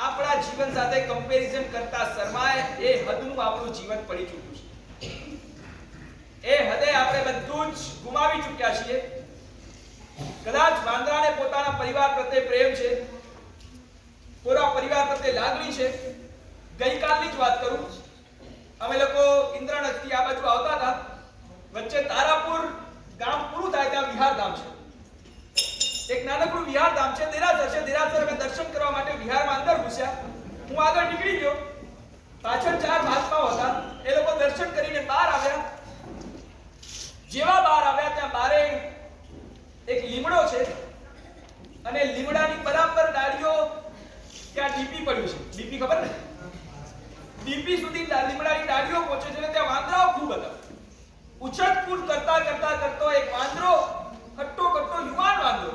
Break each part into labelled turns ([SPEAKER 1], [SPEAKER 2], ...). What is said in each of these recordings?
[SPEAKER 1] આપણા જીવન સાથે કમ્પેરિઝન કરતા શરમાય એ હદનું આપણું જીવન પડી ચૂક્યું છે. એ હદે આપણે બધું જ ગુમાવી ચૂક્યા છીએ. કદાચ વાંદરાને પોતાના પરિવાર પ્રત્યે પ્રેમ છે, પૂરા પરિવાર પ્રત્યે લાગણી છે. ગઈકાલની જ વાત કરું, અમે લોકો ઇન્દ્રનગરથી આ બાજુ આવતા હતા. વચ્ચે તારાપુર ગામ પૂરું થાય ત્યાં વિહાર ધામ છે. એક નાનકડું વિહાર ધામ છે, દેરાસર છે. દેરાસર અમે દર્શન કરવા માટે વિહારમાં અંદર ઘૂસ્યા. હું આગળ નીકળી ગયો, પાછળ 4 મહાત્માઓ હતા. એ લોકો દર્શન કરીને બહાર આવ્યા. જેવા બહાર આવ્યા ત્યાં બારે એક લીમડો છે અને લીમડાની બરાબર ડાળીઓ ત્યાં ડીપી પડ્યું છે. ડીપી ખબર ને? ડીપી સુધી લીમડાની ડાળીઓ પહોંચે છે. ત્યાં વાંદરાઓ ખૂબ હતા. ઉછળકૂદ કરતો એક વાંદરો, કટ્ટો યુવાન વાંદરો,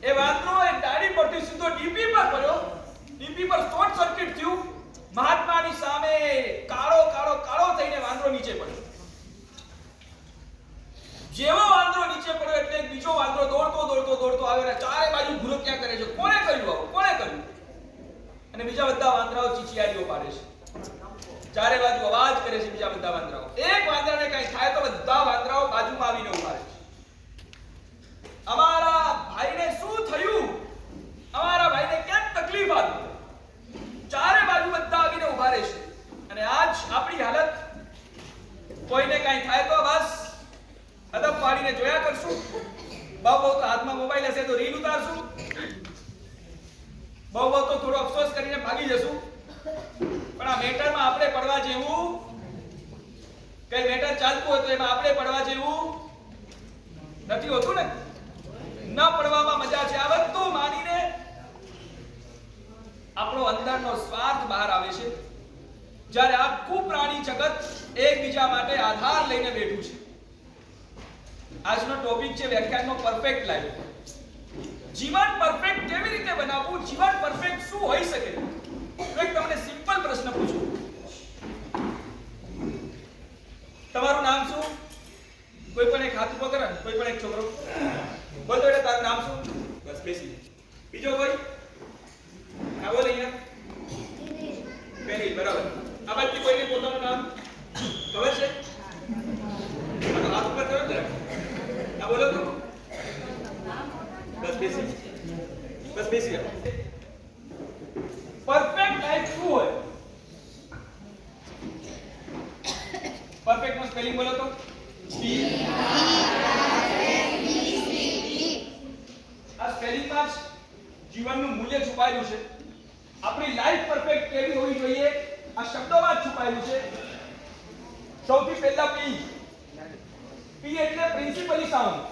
[SPEAKER 1] એ વાંદરો એ ડાળી પરથી સીધો ડીપી પર પડ્યો. ડીપી પર શોર્ટ સર્કિટ થયું. મહાત્માની સામે કાળો થઈને વાંદરો નીચે પડ્યો. જેવો વાંદરો નીચે પડ્યો એટલે બીજો વાંદરો દોડતો આવે અને ચારે બાજુ ઘૂરો ક્યાં કરે છે. કોણે કર્યું? અને બીજા બધા વાંદરાઓ ચીચિયારીઓ પાડે છે. ચારે બાજુ અવાજ કરે છે બીજા બધા વાંદરાઓ. એક વાંદરાને કઈ થાય તો બધા વાંદરાઓ બાજુમાં આવીને ઉભા રહે છે. અમારા ભાઈને શું થયું? અમારા ભાઈને કેમ તકલીફ આવી? ચારે બાજુ બધા આવીને ઉભા રહે છે. અને આજ આપણી હાલત, કોઈને કઈ થાય તો બસ અદબ પાડીને જોયા કરશું. બહુ તો હાથમાં મોબાઈલ હશે તો રીલ ઉતારશું. બહુ તો થોડો અફસોસ કરીને ભાગી જશું. પણ આ મેટરમાં આપણે પડવા જેવું કઈ મેટર ચાલતું હોય તો એમાં આપણે પડવા જેવું નથી હોતું ને. ન પડવામાં મજા છે. આ બધું માનીને આપણો અંદરનો સ્વાર્થ બહાર આવે છે. જ્યારે આખું પ્રાણી જગત એકબીજા માટે આધાર લઈને બેઠું છે. આજનો ટોપિક છે વ્યાખ્યાનનો પરફેક્ટ લાઈફ. જીવન પરફેક્ટ કેવી રીતે બનાવવું? જીવન પરફેક્ટ શું હોઈ શકે? એક તમને સિમ્પલ પ્રશ્ન પૂછું. તમારું નામ શું? કોઈ પણ એક હાથ ઉભો કરે, કોઈ પણ એક છોકરો બોલ તો તારું નામ શું? બસ બેસી. બીજો કોઈ? હા બોલ અહીંયા. પેલી બરાબર. આ બાજુ કોઈને પોતાનું નામ ખબર છે? હાથ ઉપર કરો જરા. હા બોલો તો. બસ બેસી. પરફેક્ટ લાઈફ શું હોય? પરફેક્ટ નો સ્પેલિંગ બોલો તો. આ સ્પેલિંગમાં જ જીવનનું મૂલ્ય છુપાયેલું છે. આપણી લાઈફ પરફેક્ટ કેવી હોવી જોઈએ આ શબ્દોમાં જ છુપાયેલું છે. સૌથી પહેલા પી એટલે પ્રિન્સિપલી સાઉન્ડ.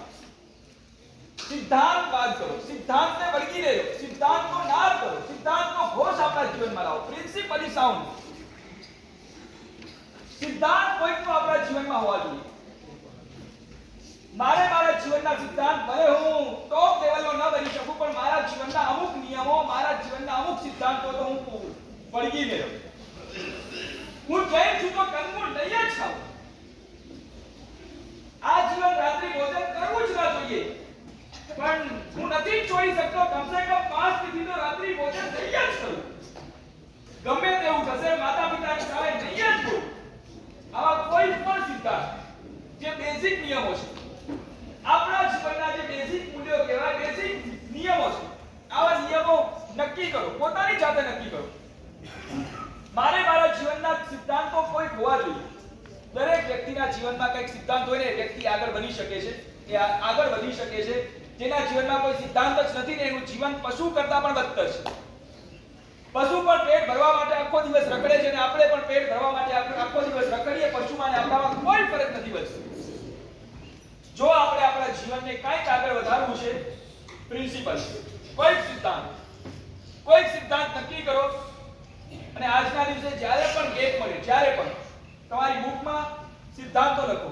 [SPEAKER 1] સિદ્ધાંતવાદ કરો, સિદ્ધાંતને વળગી રહેજો, સિદ્ધાંતનો નાદ કરો, સિદ્ધાંતનો ઘોષ આપણા જીવનમાં લાવો. પ્રિન્સિપલી સાઉન્ડ. સિદ્ધાંત કોઈકનો આપણા જીવનમાં હોવા જોઈએ. મારા જીવનના સિદ્ધાંત ભલે હું ટોપ લેવલનો ન બની શકું, પણ મારા જીવનના અમુક નિયમો, મારા જીવનના અમુક સિદ્ધાંતો તો હું વળગીને રહું. હું જૈન છું તો કંદમૂળ લઈ જ ખાઉં. આ જીવન રાત્રિ ભોજન કરવું જ ન જોઈએ, પણ હું નથી છોડી શકતો. કમસે કમ 5 તિથિ તો રાત્રિ ભોજન લઈ જ કરું. ગમે તેવું થશે, માતા પિતાની સામે લઈ જ કરું. આવા કોઈ પણ સિદ્ધાંત જે બેઝિક નિયમો છે, આપણા જીવનના જે બેઝિક મૂલ્યો કહેવાય, બેઝિક નિયમો છે, આવા નિયમો નક્કી કરો, પોતાની જાતે નક્કી કરો. મારા જીવનના સિદ્ધાંતો કોઈ હોવા જોઈએ. દરેક વ્યક્તિના જીવનમાં કંઈક સિદ્ધાંત હોય ને વ્યક્તિ આગળ બની શકે છે, એ આગળ વધી શકે છે. જેના જીવનમાં કોઈ સિદ્ધાંત જ નથી ને એનું જીવન પશુ કરતા પણ બદતર છે. પશુ પણ પેટ ભરવા માટે આખો દિવસ રખડે છે અને આપણે પણ પેટ ભરવા માટે આખો દિવસ રખડીએ. પશુમાં અને આપણામાં કોઈ ફરક નથી બચતો. જો આપણે આપણા જીવનને કંઈક આગળ વધારવું છે, પ્રિન્સિપલ કોઈક સિદ્ધાંત નક્કી કરો. અને આજના દિવસે જ્યારે પણ ગેપ મળે, જ્યારે પણ તમારી બુકમાં સિદ્ધાંતો લખો.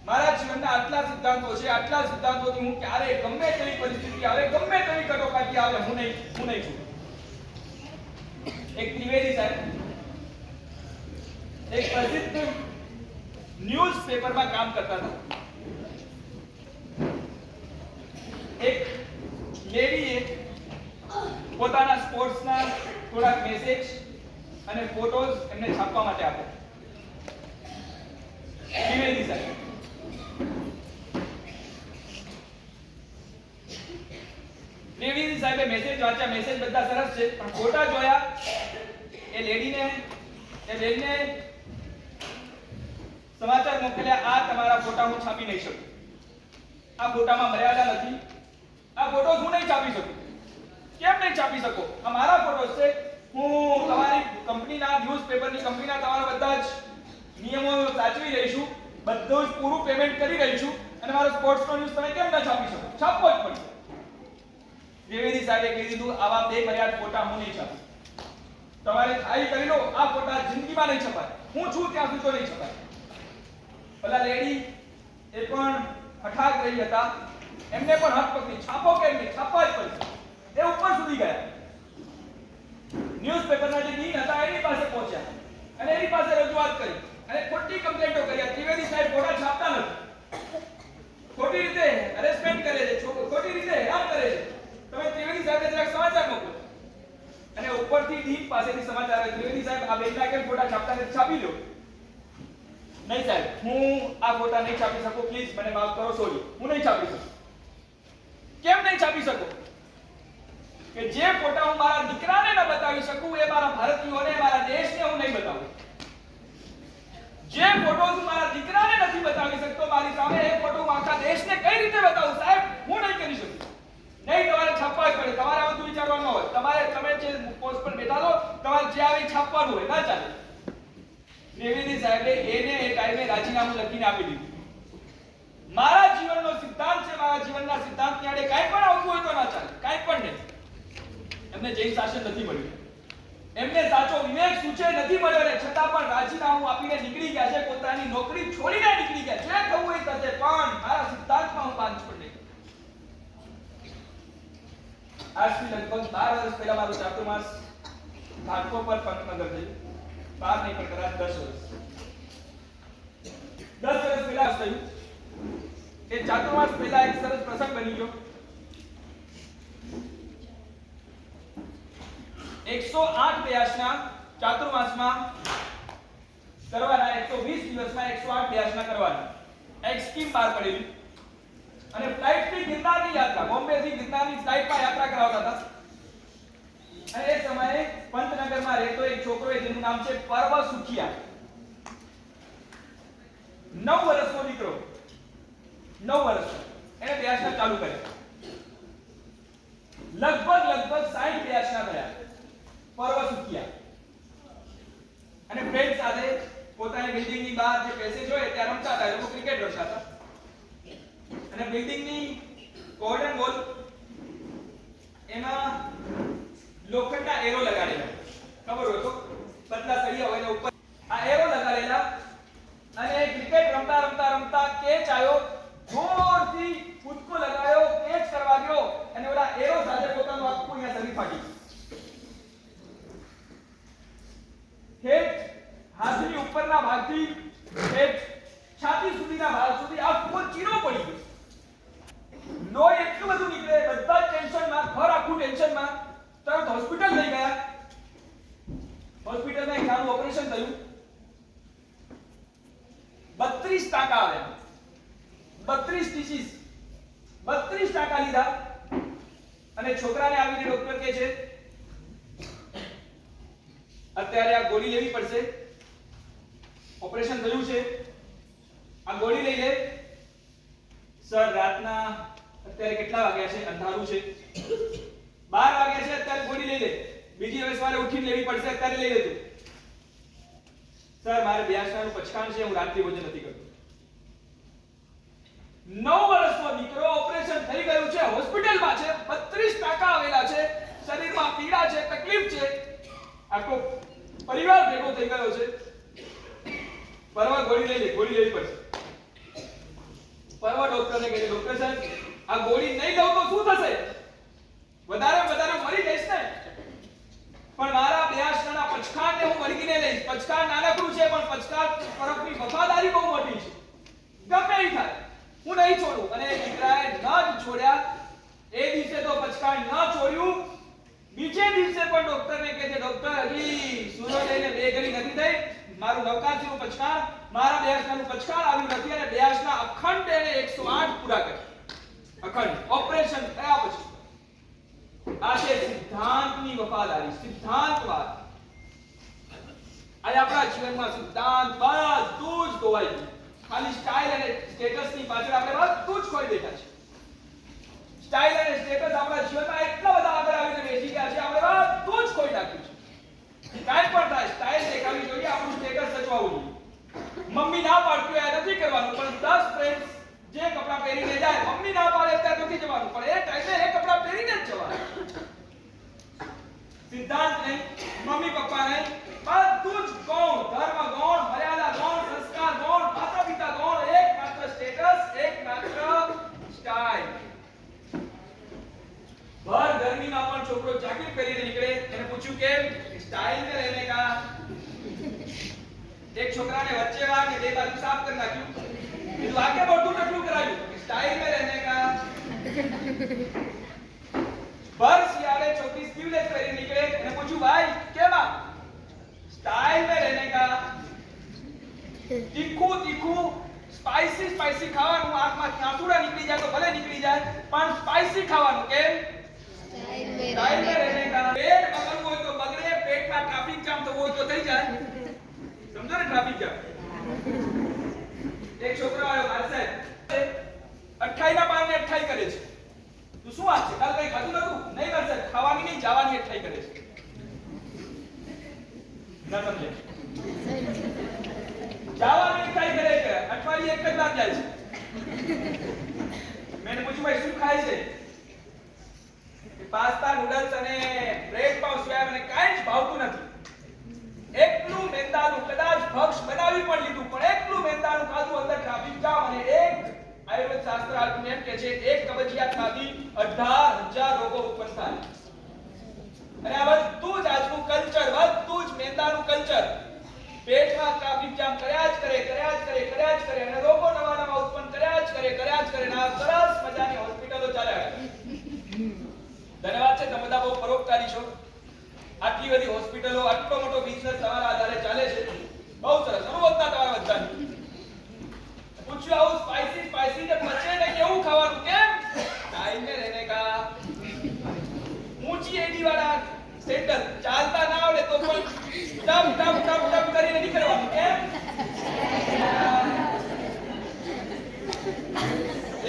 [SPEAKER 1] મારા જીવનના આટલા સિદ્ધાંતો છે, આટલા સિદ્ધાંતોથી હું ક્યારે ગમે તેવી પરિસ્થિતિ આવે, ગમે તેવી કટોકટી આવે, હું નહીં છું. એક ત્રિવેદી સાહેબ એક પ્રસિદ્ધ ન્યૂઝ પેપરમાં કામ કરતા હતા. એક લેડીએ પોતાના સ્પોર્ટ્સના થોડાક મેસેજ અને ફોટોઝ એમને છાપવા માટે આપો. દ્વિવેદી સાહેબ. દ્વિવેદી સાહેબે મેસેજ વાંચ્યા, મેસેજ બધા સરસ છે, પણ ફોટા જોયા. એ લેડીને એ બેનને સમાચાર મોકલ્યા, આ તમારા ફોટા હું છાપી નહીં શકું. આ ફોટામાં મર્યાદા નથી. આ ફોટોસ હું નહીં છાપી શકું. કેમ નહીં છાપી શકો? આ મારા ફોટોસ છે. હું તમારી કંપનીના ન્યૂઝપેપરની કંપનીના તમારા બધા જ નિયમો સાચવી રહી છું, બધું જ પૂરું પેમેન્ટ કરી રહી છું, અને મારો સ્પોર્ટ્સનો ન્યૂઝ તમે કેમ ના છાપી શકો? છાપવો જ પડશે. દ્વિવેદી સાહેબે કહી દીધું, આવા બેમર્યાદ ફોટા હું નહીં છાપું. તમારે ખાલી કરી લો, આ ફોટા જિંદગીમાં નહીં છપાય. હું છું ત્યાં સુધી તો નહીં છપાય. પેલા લેડી એ પણ હઠાગ રહી હતા, એમને પણ હક પકડી, છાપો કેમ નહીં? છાપવા જ પડશે. એ ઉપર સુધી ગયા. ન્યૂઝપેપરના જે ડીન હતા એની પાસે પહોંચ્યા અને એની પાસે રજૂઆત કરી અને ખોટી કમ્પ્લેન્ટો કર્યા. ત્રિવેદી સાહેબ ફોટા છાપતા નથી, ખોટી રીતે હેરેસમેન્ટ કરે છે, ખોટી રીતે હેરાન કરે છે. તમે ત્રિવેદી સાહેબને જરાક સમાચાર મોકલો. અને ઉપરથી ડીન પાસેથી સમાચાર આવે, ત્રિવેદી સાહેબ આ બેનના કેમ ફોટા છાપતા નથી? છાપી લો. નહીં સાહેબ, હું આ ફોટા નહીં છાપી શકું, પ્લીઝ મને માફ કરો, સોરી, હું નહીં છાપી શકું. કેમ નહીં છાપી શકો? કે જે ફોટા હું મારા દીકરાને ન બતાવી શકું, એ મારા ભારતીયોને, મારા દેશને હું નહીં બતાવું. જે ફોટો હું મારા દીકરાને નથી બતાવી શકતો મારી સામે, એ ફોટો હું આખા દેશને કઈ રીતે બતાવું? સાહેબ, હું નહીં કરી શકું. નહીં, તમારે છાપવા જ પડે. તમારે આ બધું વિચારવાનું હોય. તમે જે પોસ્ટ પર બેઠા છો, તમારે જે આવી છાપવાનું હોય, ના ચાલે. દ્વિવેદી સાહેબે એને એ ટાઈમે રાજીનામું લખીને આપી દીધું. મારા જીવનનો સિદ્ધાંત છે, મારા જીવનના સિદ્ધાંતની આડે કાંઈ પણ આવતું હોય તો ના ચાલે, કાંઈ પણ નહીં. એમને જૈન શાસન નથી મળ્યું, એમને સાચો વિવેક સૂચે નથી મળ્યો, ને છતાં પણ રાજીનામું આપીને નીકળી ગયા છે. પોતાની નોકરી છોડીને નીકળી ગયા. જે થવું એ થશે, પણ મારા સિદ્ધાંતમાં હું બાંધ છોડ નહીં. આજથી લગભગ 12 વર્ષ પહેલા મારું ચાતુર્માસ ઘાટકો પર પંતનગર થયું. 12 નહીં પણ કદાચ 10 વર્ષ. 10 વર્ષ પહેલા થયું. એ ચાતુર્માસ પહેલા એક સરસ પ્રસંગ બની ગયો. 108 વ્યાસના ચાતુર્માસમાં કરવાના, 120 દિવસમાં 108 વ્યાસના કરવાના એક સ્કીમ બહાર પડેલી. અને ફ્લાઇટ થી ગિરનારની યાત્રા, બોમ્બે થી ગિરનારની ફ્લાઇટમાં યાત્રા કરાવતા હતા. અને એ સમયે પંતનગરમાં રહેતો એક છોકરો, જેનું નામ છે પર્વ સુખિયા, 9 વર્ષનો દીકરો, 9 વર્ષનો, એને વ્યાસના ચાલુ કર્યા. લગભગ 60 વ્યાસના થયા પર્વ સુખિયા. અને ફ્રેન્ડ સાથે પોતાની બિલ્ડિંગની બહાર જે પેસેજ હોય ત્યાં રમતા હતા. લોકો ક્રિકેટ રમતા હતા. અને બિલ્ડિંગની કોર્ડન વોલ, એમાં લોખંડના એરો લગાડેલા, ખબર હોય તો પતલા સળિયા હોય ને ઉપર આ એરો લગાડેલા. અને ક્રિકેટ રમતા રમતા રમતા કેચ આવ્યો, જોરથી કૂદકો લગાવ્યો, કેચ કરવા ગયો અને ઓલા એરો સાથે પોતાનું આખું અહીંયા શરીર ફાટી ગયું. ઠેઠ હાથની ઉપરના ભાગથી ઠેઠ છાતી સુધીના ભાગ સુધી આખો ચીરો પડી ગયો. લોહી એટલું બધું નીકળે, બધા જ ટેન્શનમાં, ઘર આખું ટેન્શનમાં. તરત હોસ્પિટલ લઈ ગયા. હોસ્પિટલમાં એક નાનું ઓપરેશન થયું. 32 ટાંકા આવ્યા, 32 સ્ટીચીસ, 32 ટાંકા લીધા. અને છોકરાને આવીને ડોક્ટર કહે છે, અત્યારે આ ગોળી લેવી પડશે, ઓપરેશન થયું છે, આ ગોળી લઈ લે. સર, રાતના અત્યારે કેટલા વાગ્યા છે? અંધારું છે, 12 વાગ્યા છે, અત્યારે ગોળી લઈ લે. બીજી હવે સવારે ઉઠીને લેવી પડશે, અત્યારે લઈ લે તું. સર, મારે બ્યાસનાનું પચકાણ છે, હું રાત્રિ ભોજન નથી કરતો. 9 વર્ષનો દીકરો, ઓપરેશન થઈ ગયું છે, હોસ્પિટલમાં છે, 32 ટાંકા આવેલા છે, શરીરમાં પીડા છે, તકલીફ છે, આખો પરિવાર ભેગો થઈ ગયો છે. પરવા ગોળી લઈ લે, ગોળી લેવી પડશે. પરવા ડોક્ટરને કહે, ડોક્ટર સાહેબ, આ ગોળી નહીં લઉં તો શું થશે? વધારે મરી જઈશ ને. પણ મારા બ્યાસના પચકાણને હું વળગીને લઈશ. પચકાણ નાનકડું છે, પણ પચકાણ તરફની વફાદારી બહુ મોટી છે. ગમે એ થાય, હું નહીં છોડું. અને દીકરાએ ન જ છોડ્યા. એ દિવસે તો પચકાણ ન છોડ્યું. બીજે દિવસે પણ ડોક્ટરને કહે છે, ડોક્ટર હજી સૂરો લઈને 2 ઘડી નથી થઈ, મારું નવકાંતીનું પચકાર, મારા બેહાશનાનું પચકાર આવ્યું નથી અને બેહાશના અખંડ એને 108 પૂરા કર્યા. અખંડ ઓપરેશન થયા પછી આ છે સિદ્ધાંતની વફાદારી, સિદ્ધાંતવાદ. આ આપણા જીવનમાં સિદ્ધાંત બધું જ ધોવાઈ ગયું. ખાલી સ્ટાઇલ અને સ્ટેટસની પાછળ આપણે બધું જ ખોઈ બેઠા છે. સ્ટાઇલ અને સ્ટેટસ આપણા જીવનમાં એટલા બધા આગળ આવીને બેસી ગયા છે, આપણે બધું જ ખોઈ નાખ્યું છે. કાંઈ પણ થાય સ્ટાઇલ દેખાવી જોઈએ, આપણું સ્ટેટસ સચવાવું જોઈએ. મમ્મી ના પાડતી હોય નથી કરવાનું, પણ 10 ફ્રેન્ડ્સ જે કપડા પહેરીને જાય, મમ્મી ના પાડે ત્યારે નથી જવાનું, પણ એ ટાઈમે એ કપડા પહેરીને જ જવાનું. સિદ્ધાંત નહીં, મમ્મી પપ્પા નહીં, બધું જ ગૌણ, ધર્મ ગૌણ, મર્યાદા ગૌણ, સંસ્કાર ગૌણ, માતા પિતા ગૌણ, એકમાત્ર સ્ટેટસ, એકમાત્ર સ્ટાઇલ. ભર ગરમીમાં પણ છોકરો જાકેટ પહેરીને નીકળે, એને પૂછ્યું કેમ? સ્ટાઇલ में रहने का. એક છોકરાને વચ્ચે વાળ ને 2 બાજુ સાફ કરી નાખ્યું, કીધું આગે મોટું ટકલું કરાવ્યું, સ્ટાઇલ में रहने का. ભર શિયાળે છોકરી સ્લીવલેસ પહેરીને નીકળે, એને પૂછ્યું ભાઈ કેમ? સ્ટાઇલ में रहने का. તીખું તીખું સ્પાઈસી સ્પાઈસી ખાવાનું, આંખમાંથી આંસુડા નીકળી જાય તો ભલે નીકળી જાય, પણ સ્પાઈસી ખાવાનું કેમ? સ્ટાઇલ में रहने का. પેટ બગડવું હોય તો બગડે, પેટમાં ટ્રાફિક જામ થવો હોય તો થઈ જાય. સમજો ને ટ્રાફિક જામ. એક છોકરો આવ્યો મારા સાહેબ, 28 ના પારને 28 કરે છે. તું શું વાત છે? કાલ કઈ ખાધું નતું? નહીં મારા સાહેબ, ખાવાની નહીં જવાની 28 કરે છે. ના સમજે? જવાની 28 કરે છે, અઠવાડિયે એક જ વાર જાય છે. મેં પૂછ્યું ભાઈ શું ખાય છે? પાસ્તા, નૂડલ્સ અને બ્રેડ પાવ સિવાય મને કાંઈ જ ભાવતું નથી. એકલું મેંદાનું કદાચ ભક્ષ બનાવી પણ લીધું, પણ એકલું મેંદાનું ખાધું, અંદર ટ્રાફિક જામ અને એક આયુર્વેદ શાસ્ત્ર આપણને એમ કહે છે એક કબજિયાત ખાધી 18,000 રોગો ઉત્પન્ન થાય. અને આ બધું જ આજનું કલ્ચર, બધું જ મેંદાનું કલ્ચર પેટમાં ટ્રાફિક જામ કર્યા જ કરે અને રોગો નવા નવા ઉત્પન્ન કર્યા જ કરે અને આ સરસ મજાની હોસ્પિટલો ચાલ્યા કરે. ધન્યવાદ છે, તમે બધા બહુ પરોપકારી છો. આટલી બધી હોસ્પિટલો, આટલો મોટો બિઝનેસ તમારા આધારે ચાલે છે. બહુ સરસ, અનુભવતા તમારા બધાની. પૂછ્યું આવું સ્પાઈસી જે પચે ને કેવું ખાવાનું કેમ? ટાઈમ में रहने का. ઊંચી એડી વાળા સેન્ડલ ચાલતા ના આવડે તો પણ ટપ કરીને નીકળવાનું કેમ?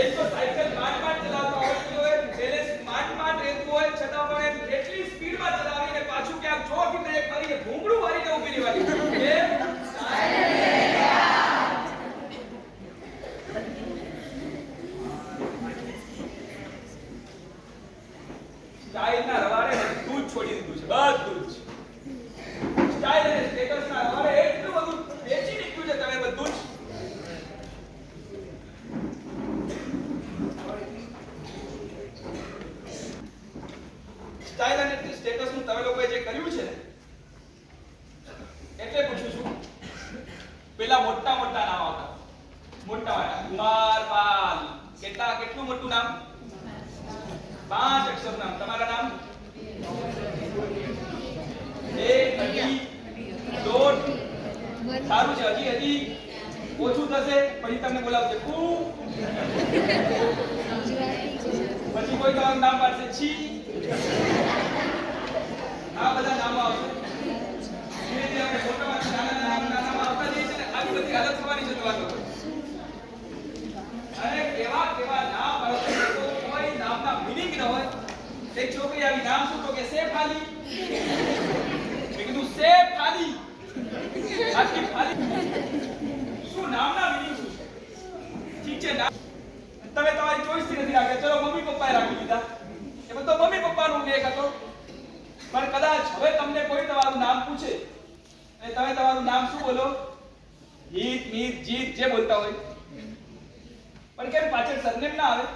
[SPEAKER 1] એક તો સાયકલ માંડ ચલાવતા આવડતી હોય, બેલેન્સ માંડ રહેતું હોય, છતાં પણ એમ એટલી સ્પીડમાં ચલાવીને પાછું ક્યાંક જોરથી બ્રેક મારીને ભૂંગળું મારીને ઊભી રહેવાની કેમ? સ્ટાઇલના રવાડે બધું જ છોડી દીધું છે, બધું જ. સ્ટાઇલ અને સ્ટેટસના રવાડે એટલું બધું વેચી નીકળ્યું છે તમે બધું જ. સ્ટાઇલ અને સ્ટેટસનું તમે લોકોએ જે કર્યું છે એટલે પૂછું છું. પેલા મોટા નામ આવતા, મોટા કુમાર પાલ. કેટલું મોટું નામ? 5 અક્ષરનું નામ. તમારા નામ? 1 2 દોઢ. સારું છે, હજી ઓછું થશે પછી તમને બોલાવશે કુ. પછી કોઈ તમારું નામ પાડશે છી. આ બધા નામો આવશે. ધીરે ધીરે આપણે મોટામાંથી નાના નામ આવતા જઈએ છે ને, આવી બધી હાલત થવાની છે તમારી. અને કેવા નામ પાડશે તો કોઈ નામના મીનિંગ ન હોય. એક છોકરી આવી નામ શું તો કે સેફ આલી. મેં કીધું સેફ આલી, આખી ખાલી. શું નામના મીનિંગ શું છે? ઠીક છે, નામ તમે તમારી ચોઈસ થી નથી રાખ્યા, ચલો મમ્મી પપ્પાએ રાખી દીધા, એ બધો મમ્મી પપ્પાનો વિવેક હતો. પણ કદાચ હવે તમને કોઈ તમારું નામ પૂછે અને તમે તમારું નામ શું બોલો? હિત, મીત, જીત જે બોલતા હોય, પણ કેમ પાછળ સરનેમ ના આવે?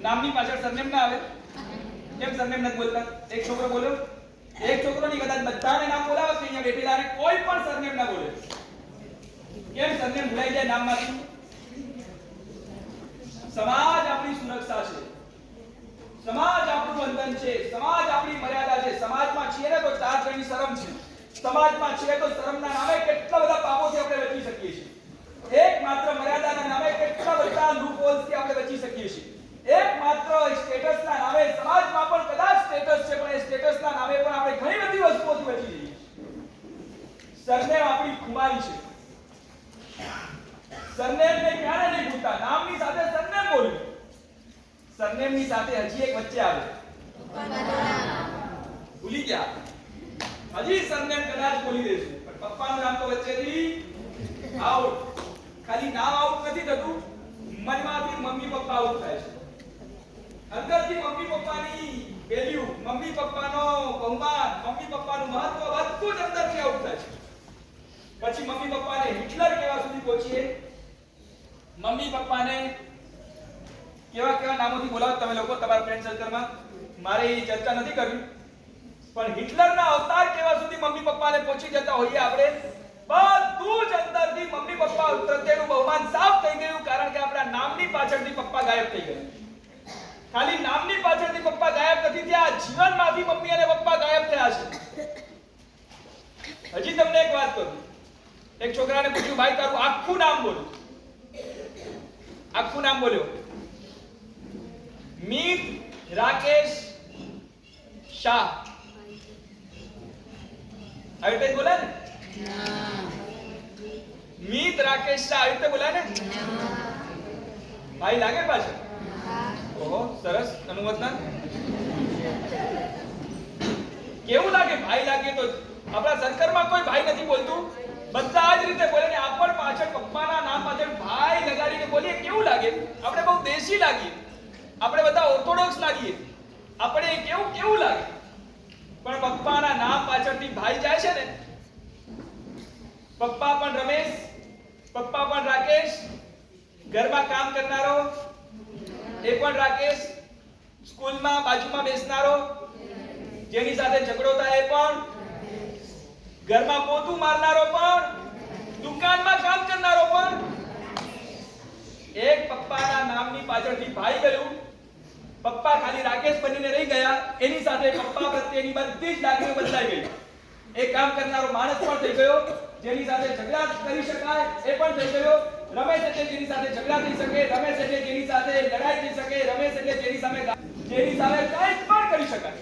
[SPEAKER 1] નામની પાછળ સરનેમ ના આવે? કેમ સરનેમ નથી બોલતા? એક છોકરો બોલ્યો, એક છોકરો ની કદાચ બધાને નામ બોલાવે છે અહીંયા બેઠેલા, અને કોઈ પણ સરનેમ ના બોલે. કેમ સરનેમ ભૂલાઈ જાય નામમાંથી? સમાજ આપણી સુરક્ષા છે. સમાજ આપણું બંધન છે, સમાજ આપણી મર્યાદા છે. સમાજમાં છીએ ને તો 4 જણની શરમ છે. સમાજમાં છીએ તો શરમના નામે કેટલા બધા પાપોથી આપણે બચી શકીએ છીએ. એકમાત્ર મર્યાદાના નામે કેટલા બધા લૂપહોલ્સથી આપણે બચી શકીએ છીએ. એકમાત્ર સ્ટેટસના નામે સમાજમાં પણ કદાચ સ્ટેટસ છે, પણ એ સ્ટેટસના નામે પણ આપણે ઘણી બધી વસ્તુઓથી બચી જઈએ છીએ. સરનેમ આપણી ખુમારી છે. સરનેમને ક્યારે નહીં ભૂલતા. નામની સાથે સરનેમ બોલ્યું. સરનેમની સાથે હજી એક વચ્ચે આવે, ભૂલી ગયા. હજી સરનેમ કદાચ બોલી દેશું, પણ પપ્પાનું નામ તો વચ્ચેથી આઉટ. ખાલી નામ આઉટ નથી થતું, મનમાંથી મમ્મી પપ્પા આઉટ થાય છે. અંદરથી મમ્મી પપ્પાની વેલ્યુ, મમ્મી પપ્પાનો બહુમાન, મમ્મી પપ્પાનું મહત્વ બધું જ અંદરથી આઉટ થાય છે. પછી મમ્મી પપ્પાને હિટલર કેવા સુધી પહોંચીએ. મમ્મી પપ્પાને કેવા કેવા નામોથી બોલાવો તમે લોકો તમારા ફ્રેન્ડ સર્કલમાં. મારે એ ચર્ચા નથી કરવી, પણ હિટલરના અવતાર કેવા સુધી મમ્મી પપ્પાને પહોંચી જતા હોઈએ આપણે. બધું જ અંદરથી મમ્મી પપ્પા પ્રત્યેનું બહુમાન સાફ થઈ ગયું, કારણ કે આપણા નામની પાછળથી પપ્પા ગાયબ થઈ ગયા. ખાલી નામની પાછળથી પપ્પા ગાયબ નથી થયા, જીવનમાંથી મમ્મી અને પપ્પા ગાયબ થયા છે. હજી તમને એક વાત કહું. એક છોકરાને પૂછ્યું, ભાઈ તારું આખું નામ બોલ. આખું નામ બોલ્યો, મીત રાકેશ શાહ. આવી રીતે બોલા ને? મીત રાકેશ શાહ આવી રીતે બોલા ને? ભાઈ લાગે પાછળ? ઓહો, સરસ, અનુમોદન. કેવું લાગે? ભાઈ લાગે તો આપણા સર્કલમાં કોઈ ભાઈ નથી બોલતું, બધા જ રીતે બોલે ને આપણ પાછળ પપ્પાના નામ પાછળ ભાઈ લગાડીને બોલીએ. કેવું લાગે? આપણે બહુ દેશી લાગીએ, આપણે બધા ઓર્થોડોક્સ લાગીએ, આપણે કેવું કેવું લાગે? પણ પપ્પાના નામ પાછળથી ભાઈ જાય છે ને. પપ્પા પણ રમેશ, પપ્પા પણ રાકેશ, ઘરમાં કામ કરનારો એ પણ રાકેશ, સ્કૂલમાં બાજુમાં બેસનારો જેની સાથે ઝઘડો થાય એ પણ, ઘરમાં પોતું મારનારો પણ, દુકાનમાં કામ કરનારો પણ. એક પપ્પાના નામની પાછળથી ભાઈ ગયું. પપ્પા ખાલી રાકેશ બનીને રહી ગયા, એની સાથે પપ્પા પ્રત્યેની બધી જ લાગણીઓ બદલાઈ ગઈ. એક કામ કરનારો માણસ પણ થઈ ગયો, જેની સાથે ઝઘડા કરી શકાય એ પણ થઈ ગયો. રમેશ એટલે જેની સાથે ઝઘડા થઈ શકે, રમેશ એટલે જેની સાથે લડાઈ થઈ શકે, રમેશ એટલે જેની સામે કંઈ પણ કરી શકાય,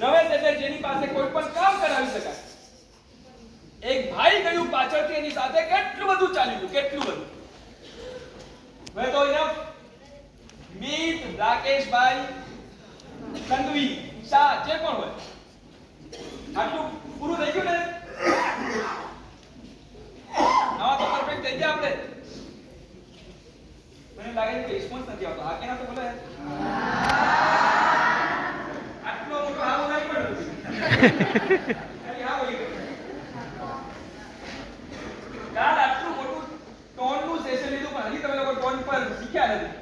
[SPEAKER 1] રમેશ એટલે જેની પાસે કોઈ પણ કામ કરાવી શકાય. એક ભાઈ ગયું પાછળથી, એની સાથે કેટલું બધું ચાલી ગયું, કેટલું બધું. હવે તો ઇનફ. મીત રાકેશભાઈ સંઘવી શાહ જે પણ હોય, આટલું પૂરું થઈ ગયું ને? આવા તો પરફેક્ટ થઈ ગયા આપણે. મને લાગે છે રિસ્પોન્સ નથી આવતો. હા કે ના તો બોલે. આટલો મોટો હાવ નહીં પડ્યો. હા બોલી કાલ આટલું મોટું ટોનનું સેશન લીધું, પણ હજી તમે લોકો ટોન પર શીખ્યા નથી.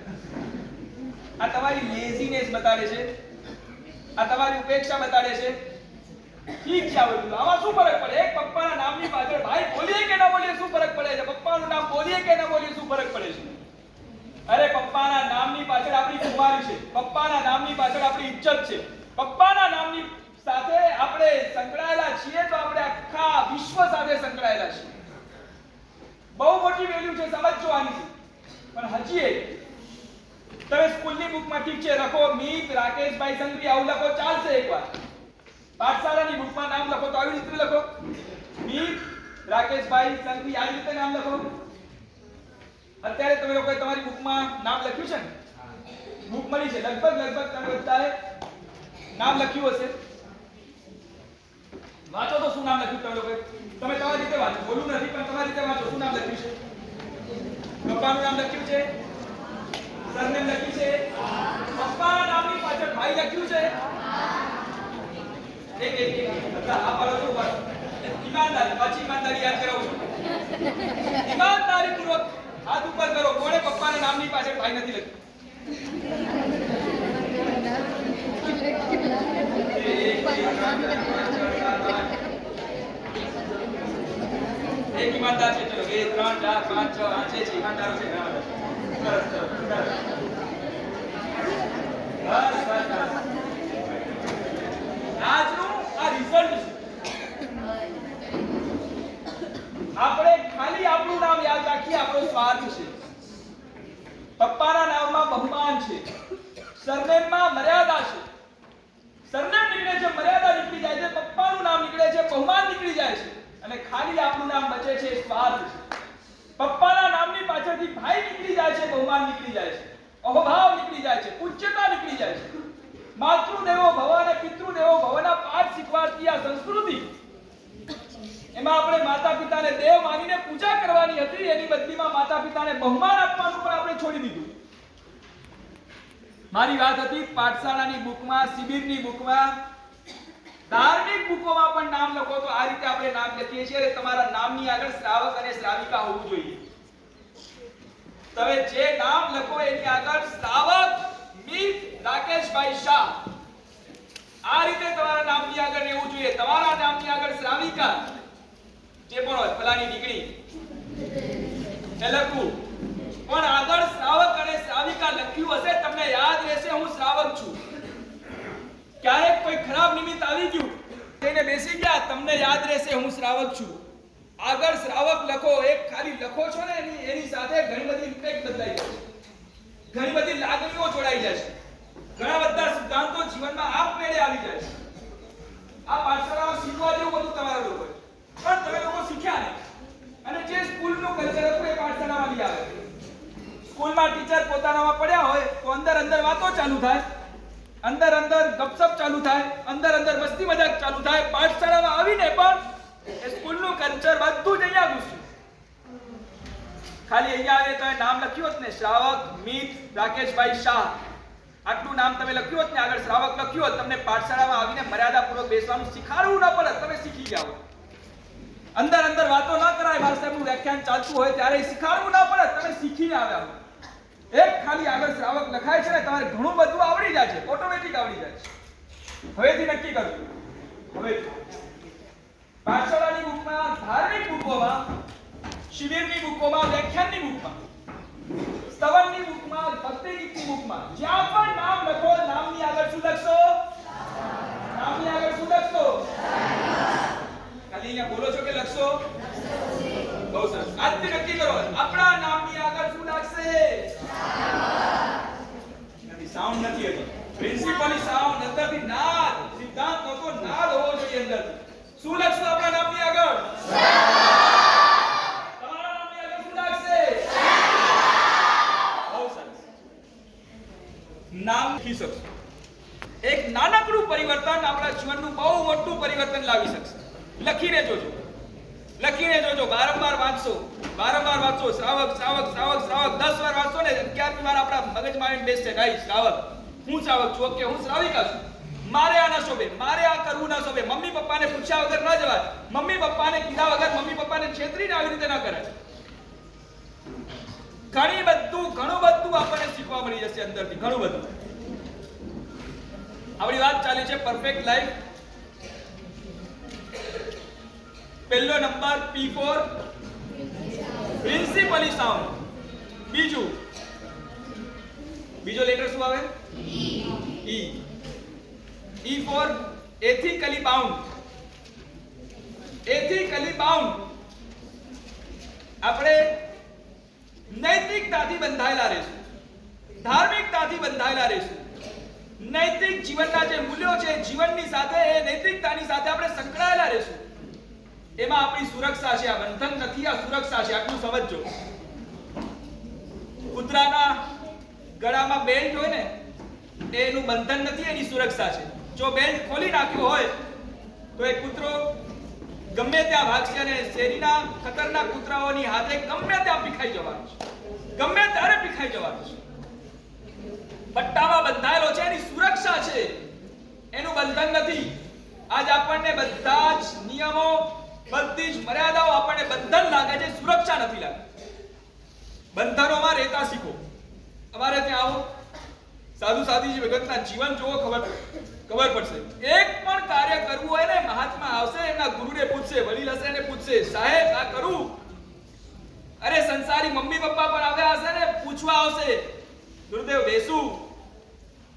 [SPEAKER 1] આ તમારી લેઝીનેસ બતાડે છે, આ તમારી ઉપેક્ષા બતાડે છે. ઠીક છે, આમાં શું ફરક પડે? એક પપ્પાના નામની પાછળ ભાઈ બોલીએ કે ના બોલીએ શું ફરક પડે છે? પપ્પાનું નામ બોલીએ કે ના બોલીએ શું ફરક પડે છે? અરે પપ્પાના નામની પાછળ આપણી કુમારી છે, પપ્પાના નામની પાછળ આપણી ઇજ્જત છે, પપ્પાના નામની સાથે આપણે સંકળાયેલા છીએ તો આપણે આખા વિશ્વ સાથે સંકળાયેલા છીએ. બહુ મોટી વેલ્યુ છે, સમજજો આની છે. પણ હજી એક, તમે સ્કૂલની બુકમાં ઠીક છે લખો મીત રાકેશભાઈ સંઘવી આવું લખો, ચાલશે. એકવાર પાઠશાળાની બુકમાં નામ લખો તો આવી રીતે લખો, મીત રાકેશભાઈ સંઘવી આવી રીતે નામ લખો. અત્યારે તમે લોકોએ તમારી બુકમાં નામ લખ્યું છે ને? બુક મળી છે, લગભગ તમે બધાએ નામ લખ્યું હશે. વાંચો તો શું નામ લખ્યું તમે લોકોએ? તમે તમારી રીતે વાંચો, બોલું નથી પણ તમારી રીતે વાંચો. શું નામ લખ્યું છે? પપ્પાનું નામ લખ્યું છે, સરનેમ લખ્યું છે, પપ્પાના નામની પાછળ ભાઈ લખ્યું છે. એક બધા આ પાડો તો ઈમાનદારી, પાછી ઈમાનદારી યાદ કરાવું છું. ઈમાનદારી પૂર્વક હાથ ઉપર કરો. કોણે પપ્પાના નામની પાછળ ભાઈ નથી લખ્યું? એક ઈમાનદાર છે. ચલો 2 3 4 5 6 8 છે ઈમાનદારો છે. આજનું આ રિઝલ્ટ છે. આપણે ખાલી આપણું નામ યાદ રાખીએ, આપણો સ્વાર્થ છે. પપ્પાના નામમાં બહુમાન છે, સરનેમમાં મર્યાદા છે. સરનેમ નીકળે છે, મર્યાદા નીકળી જાય છે, પપ્પાનું નામ નીકળે છે, બહુમાન નીકળી જાય છે, અને ખાલી આપણું નામ બચે છે, સ્વાર્થ છે. પપ્પાના નામની પાછળથી ભાઈ નીકળી જાય છે, બહુમાન નીકળી જાય છે, અહોભાવ નીકળી જાય છે, ઉચ્ચતા નીકળી જાય છે. માતૃદેવો ભવ અને પિતૃદેવો ભવના પાઠ શીખવાડતી આ સંસ્કૃતિ, એમાં આપણે માતા પિતાને દેવ માનીને પૂજા કરવાની હતી, એની બદલીમાં માતા પિતાને બહુમાન આપવાનું પણ આપણે છોડી દીધું. મારી વાત હતી પાઠશાળાની બુકમાં, શિબિરની બુકમાં, ધાર્મિક બુકોમાં પણ નામ લખો તો આ રીતે આપણે નામ લખીએ છીએ. તમારા નામની આગળ શ્રાવક અને શ્રાવિકા હોવું જોઈએ. તમે જે નામ લખો એની આગળ શ્રાવક મીત રાકેશભાઈ શાહ, આ રીતે તમારા નામની આગળ રહેવું જોઈએ. તમારા નામની આગળ શ્રાવિકા જે પણ હોય, ફલાની દીકરી એ લખવું, પણ આગળ શ્રાવક અને શ્રાવિકા લખ્યું હશે, તમને યાદ રહેશે હું શ્રાવક છું. ક્યારેક કોઈ ખરાબ નિમિત્ત આવી ગયું, તેને બેસી ગયા, તમને યાદ રહેશે હું શ્રાવક છું. આગળ શ્રાવક લખો. એક ખાલી લખો છો ને એની સાથે ઘણી બધી ઇમ્પેક્ટ બદલાઈ જાય છે, ઘણી બધી લાગણીઓ જોડાઈ જાય છે, ઘણા બધા સિદ્ધાંતો જીવનમાં આપમેળે આવી જાય છે. આ પાઠશાળામાં શીખવા જેવું બધું તમારા લોકો, પણ તમે લોકો શીખ્યા નહીં, અને જે સ્કૂલનું કલ્ચર હતું એ પાઠશાળામાં લઈ આવે. સ્કૂલમાં ટીચર પોતાનામાં પડ્યા હોય તો અંદર અંદર વાતો ચાલુ થાય, અંદર અંદર ગપસપ ચાલુ થાય, અંદર અંદર મસ્તી મજાક ચાલુ થાય. પાઠશાળામાં આવીને પણ એ સ્કૂલનું કલ્ચર બધું જ અહીંયા ઘૂસ્યું. ખાલી અહીંયા આવે તો નામ લખ્યું હોત ને, શ્રાવક મીત રાકેશભાઈ શાહ, આટલું નામ તમે લખ્યું હોત ને, આગળ શ્રાવક લખ્યું હોત, તમને પાઠશાળામાં આવીને મર્યાદાપૂર્વક બેસવાનું શીખાડવું ન પડે, તમે શીખી જાઓ. અંદર અંદર વાતો ન કરાય, મારા સાહેબનું વ્યાખ્યાન ચાલતું હોય ત્યારે શીખાડવું ન પડે, તમે શીખીને આવ્યા હો. એક ખાલી આગળ શ્રાવક લખાય છે ને, તમારે ઘણું બધું આવડી જાય છે, ઓટોમેટિક આવડી જાય છે. હવેથી નક્કી કરજો. હવે પાઠશાળાની બુકમાં, ધાર્મિક બુકોમાં, શિબિરની બુકોમાં, વ્યાખ્યાનની બુકમાં, સ્તવનની બુકમાં, ભક્તિ ગીતની બુકમાં, જ્યાં પણ નામ લખો, નામની આગળ શું લખશો? નામની આગળ શું લખશો? ખાલી અહીંયા બોલો છો કે લખશો? બહુ સરસ. આજથી નક્કી કરો, આપણા નામની આગળ શું લાગશે? સાઉન્ડ નથી હજી. પ્રિન્સિપલી સાઉન્ડ અંદરથી નાદ, સિદ્ધાંત નો તો નાદ હોવો જોઈએ અંદરથી. શું લખશું આપણા નામની આગળ? તમારા નામની આગળ શું લાગશે? બહુ સરસ. નામ લખી શકશો. એક નાનકડું પરિવર્તન આપણા જીવનનું બહુ મોટું પરિવર્તન લાવી શકશે. લખીને જોજો, લખીને જોજો, વારંવાર વાંચશો, વારંવાર વાંચો. શ્રાવક શ્રાવક શ્રાવક શ્રાવક 10 વાર વાંચો ને 11મી વાર આપણા મગજમાં આવીને બેસશે, નહીં શ્રાવક, હું શ્રાવક છું, ઓકે હું શ્રાવિકા છું, મારે આ ન શોભે, મારે આ કરવું ન શોભે. મમ્મી પપ્પાને પૂછ્યા વગર ન જવાય, મમ્મી પપ્પાને કીધા વગર, મમ્મી પપ્પાને છેતરીને આવી રીતે ન કરાય. ઘણું બધું આપણને શીખવા મળી જશે અંદરથી, ઘણું બધું. આપણી વાત ચાલી છે પરફેક્ટ લાઈફ. પહેલો નંબર P4 પ્રિન્સિપલી સાઉન્ડ. બીજો લેટર શું આવે? E. E for ethically bound. Ethically bound. આપણે નૈતિકતાથી બંધાયેલા રહેશું, ધાર્મિકતાથી બંધાયેલા રહેશું. નૈતિક જીવનના જે મૂલ્યો છે, જીવનની સાથે, એ નૈતિકતાની સાથે આપણે સંકળાયેલા રહેશું. એમાં આપણી સુરક્ષા છે, આ બંધન નથી, આ સુરક્ષા છે. આટલું સમજજો. કૂતરાના ગળામાં બેલ્ટ હોય ને, એનું બંધન નથી, એની સુરક્ષા છે. જો બેલ્ટ ખોલી નાખ્યો હોય તો એ કૂતરો ગમે ત્યાં ભાગશે અને શેરીના ખતરનાક કૂતરાઓની હાથે ગમે ત્યાં પીખાઈ જવાનું છે, ગમે ત્યારે પીખાઈ જવાનું છે. પટ્ટામાં બંધાયેલો છે, એની સુરક્ષા છે, એનું બંધન નથી. આજ આપણને બધા જ નિયમો, બધી જ મર્યાદાઓ આપણને બંધન લાગે છે, સુરક્ષા નથી લાગતી. બંધનોમાં રહેતા શીખો. અમારે ત્યાં આવો, સાધુ સાધુજી ભગતના જીવન જોવો, ખબર પડશે. એક પણ કાર્ય કરવું હોય ને, મહાત્મા આવશે, એમના ગુરુને પૂછશે, વડીલ હશે એને પૂછશે, સાહેબ આ કરું? અરે સંસારી મમ્મી પપ્પા પણ આવ્યા હશે ને, પૂછવા આવશે, ગુરુદેવ બેસું?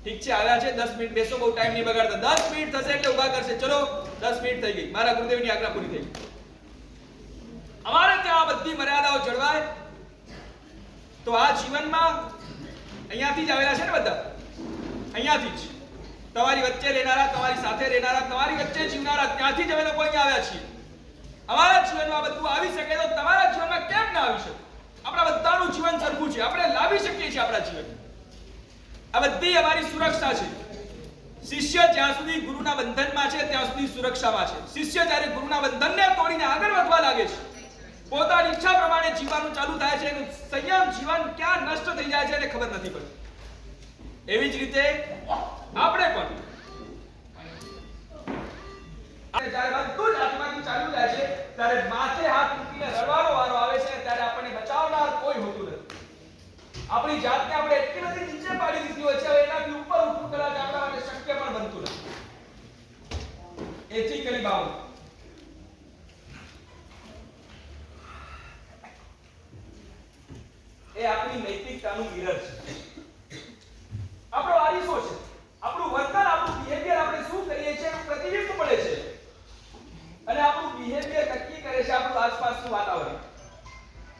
[SPEAKER 1] ઠીક છે આવ્યા છે 10 મિનિટ બેસો, બહુ ટાઈમ નહીં બગાડતા. 10 મિનિટ થશે એટલે ઊભા કરશે. ચલો 10 મિનિટ થઈ ગઈ, મારા ગુરુદેવની આજ્ઞા પૂરી થઈ ગઈ. અમારે ત્યાં બધી મર્યાદાઓ જળવાય તો આ જીવનમાં અહીંયાથી જ આવેલા છે ને બધા, અહીંયાથી જ તમારી વચ્ચે રહેનારા, તમારી સાથે રહેનારા, તમારી વચ્ચે જીવનારા, ત્યાંથી જ અમે લોકો અહીંયા આવ્યા છીએ. અમારા જીવનમાં બધું આવી શકે તો તમારા જીવનમાં કેમ ના આવી શકે? આપણા બધાનું જીવન સરખું છે, આપણે લાવી શકીએ છીએ આપણા જીવનમાં. આ બધી અમારી સુરક્ષા છે. શિષ્ય જ્યાં સુધી ગુરુના બંધનમાં છે ત્યાં સુધી સુરક્ષામાં છે. શિષ્ય જ્યારે ગુરુના બંધનને તોડીને આગળ વધવા લાગે છે, પોતાની ઈચ્છા પ્રમાણે જીવવાનું ચાલુ થાય છે, એનું સંયમ જીવન ક્યાં નષ્ટ થઈ જાય છે એને ખબર નથી પડતી. એવી જ રીતે આપણે પણ જ્યારે બધું જ હાથમાંથી ચાલુ જાય છે ત્યારે માથે હાથ મૂકીને રડવાનો વારો આવે છે ત્યારે આપણને બચાવનાર કોઈ હોતું નથી. આપણી જાતને આપણે એટલી બધી નીચે પાડી દીધી હોય છે, હવે એનાથી ઉપર ઉઠવું કદાચ આપણા માટે શક્ય પણ બનતું નથી. એથી કરી બાબત એ આપણી નૈતિકતાનું મિરર છે, આપણો આરીસો છે. આપણું વર્તન, આપણું બિહેવિયર, આપણે શું કરીએ છીએ એનું પ્રતિબિંબ પડે છે અને આપણું બિહેવિયર નક્કી કરે છે આપણું આસપાસનું વાતાવરણ,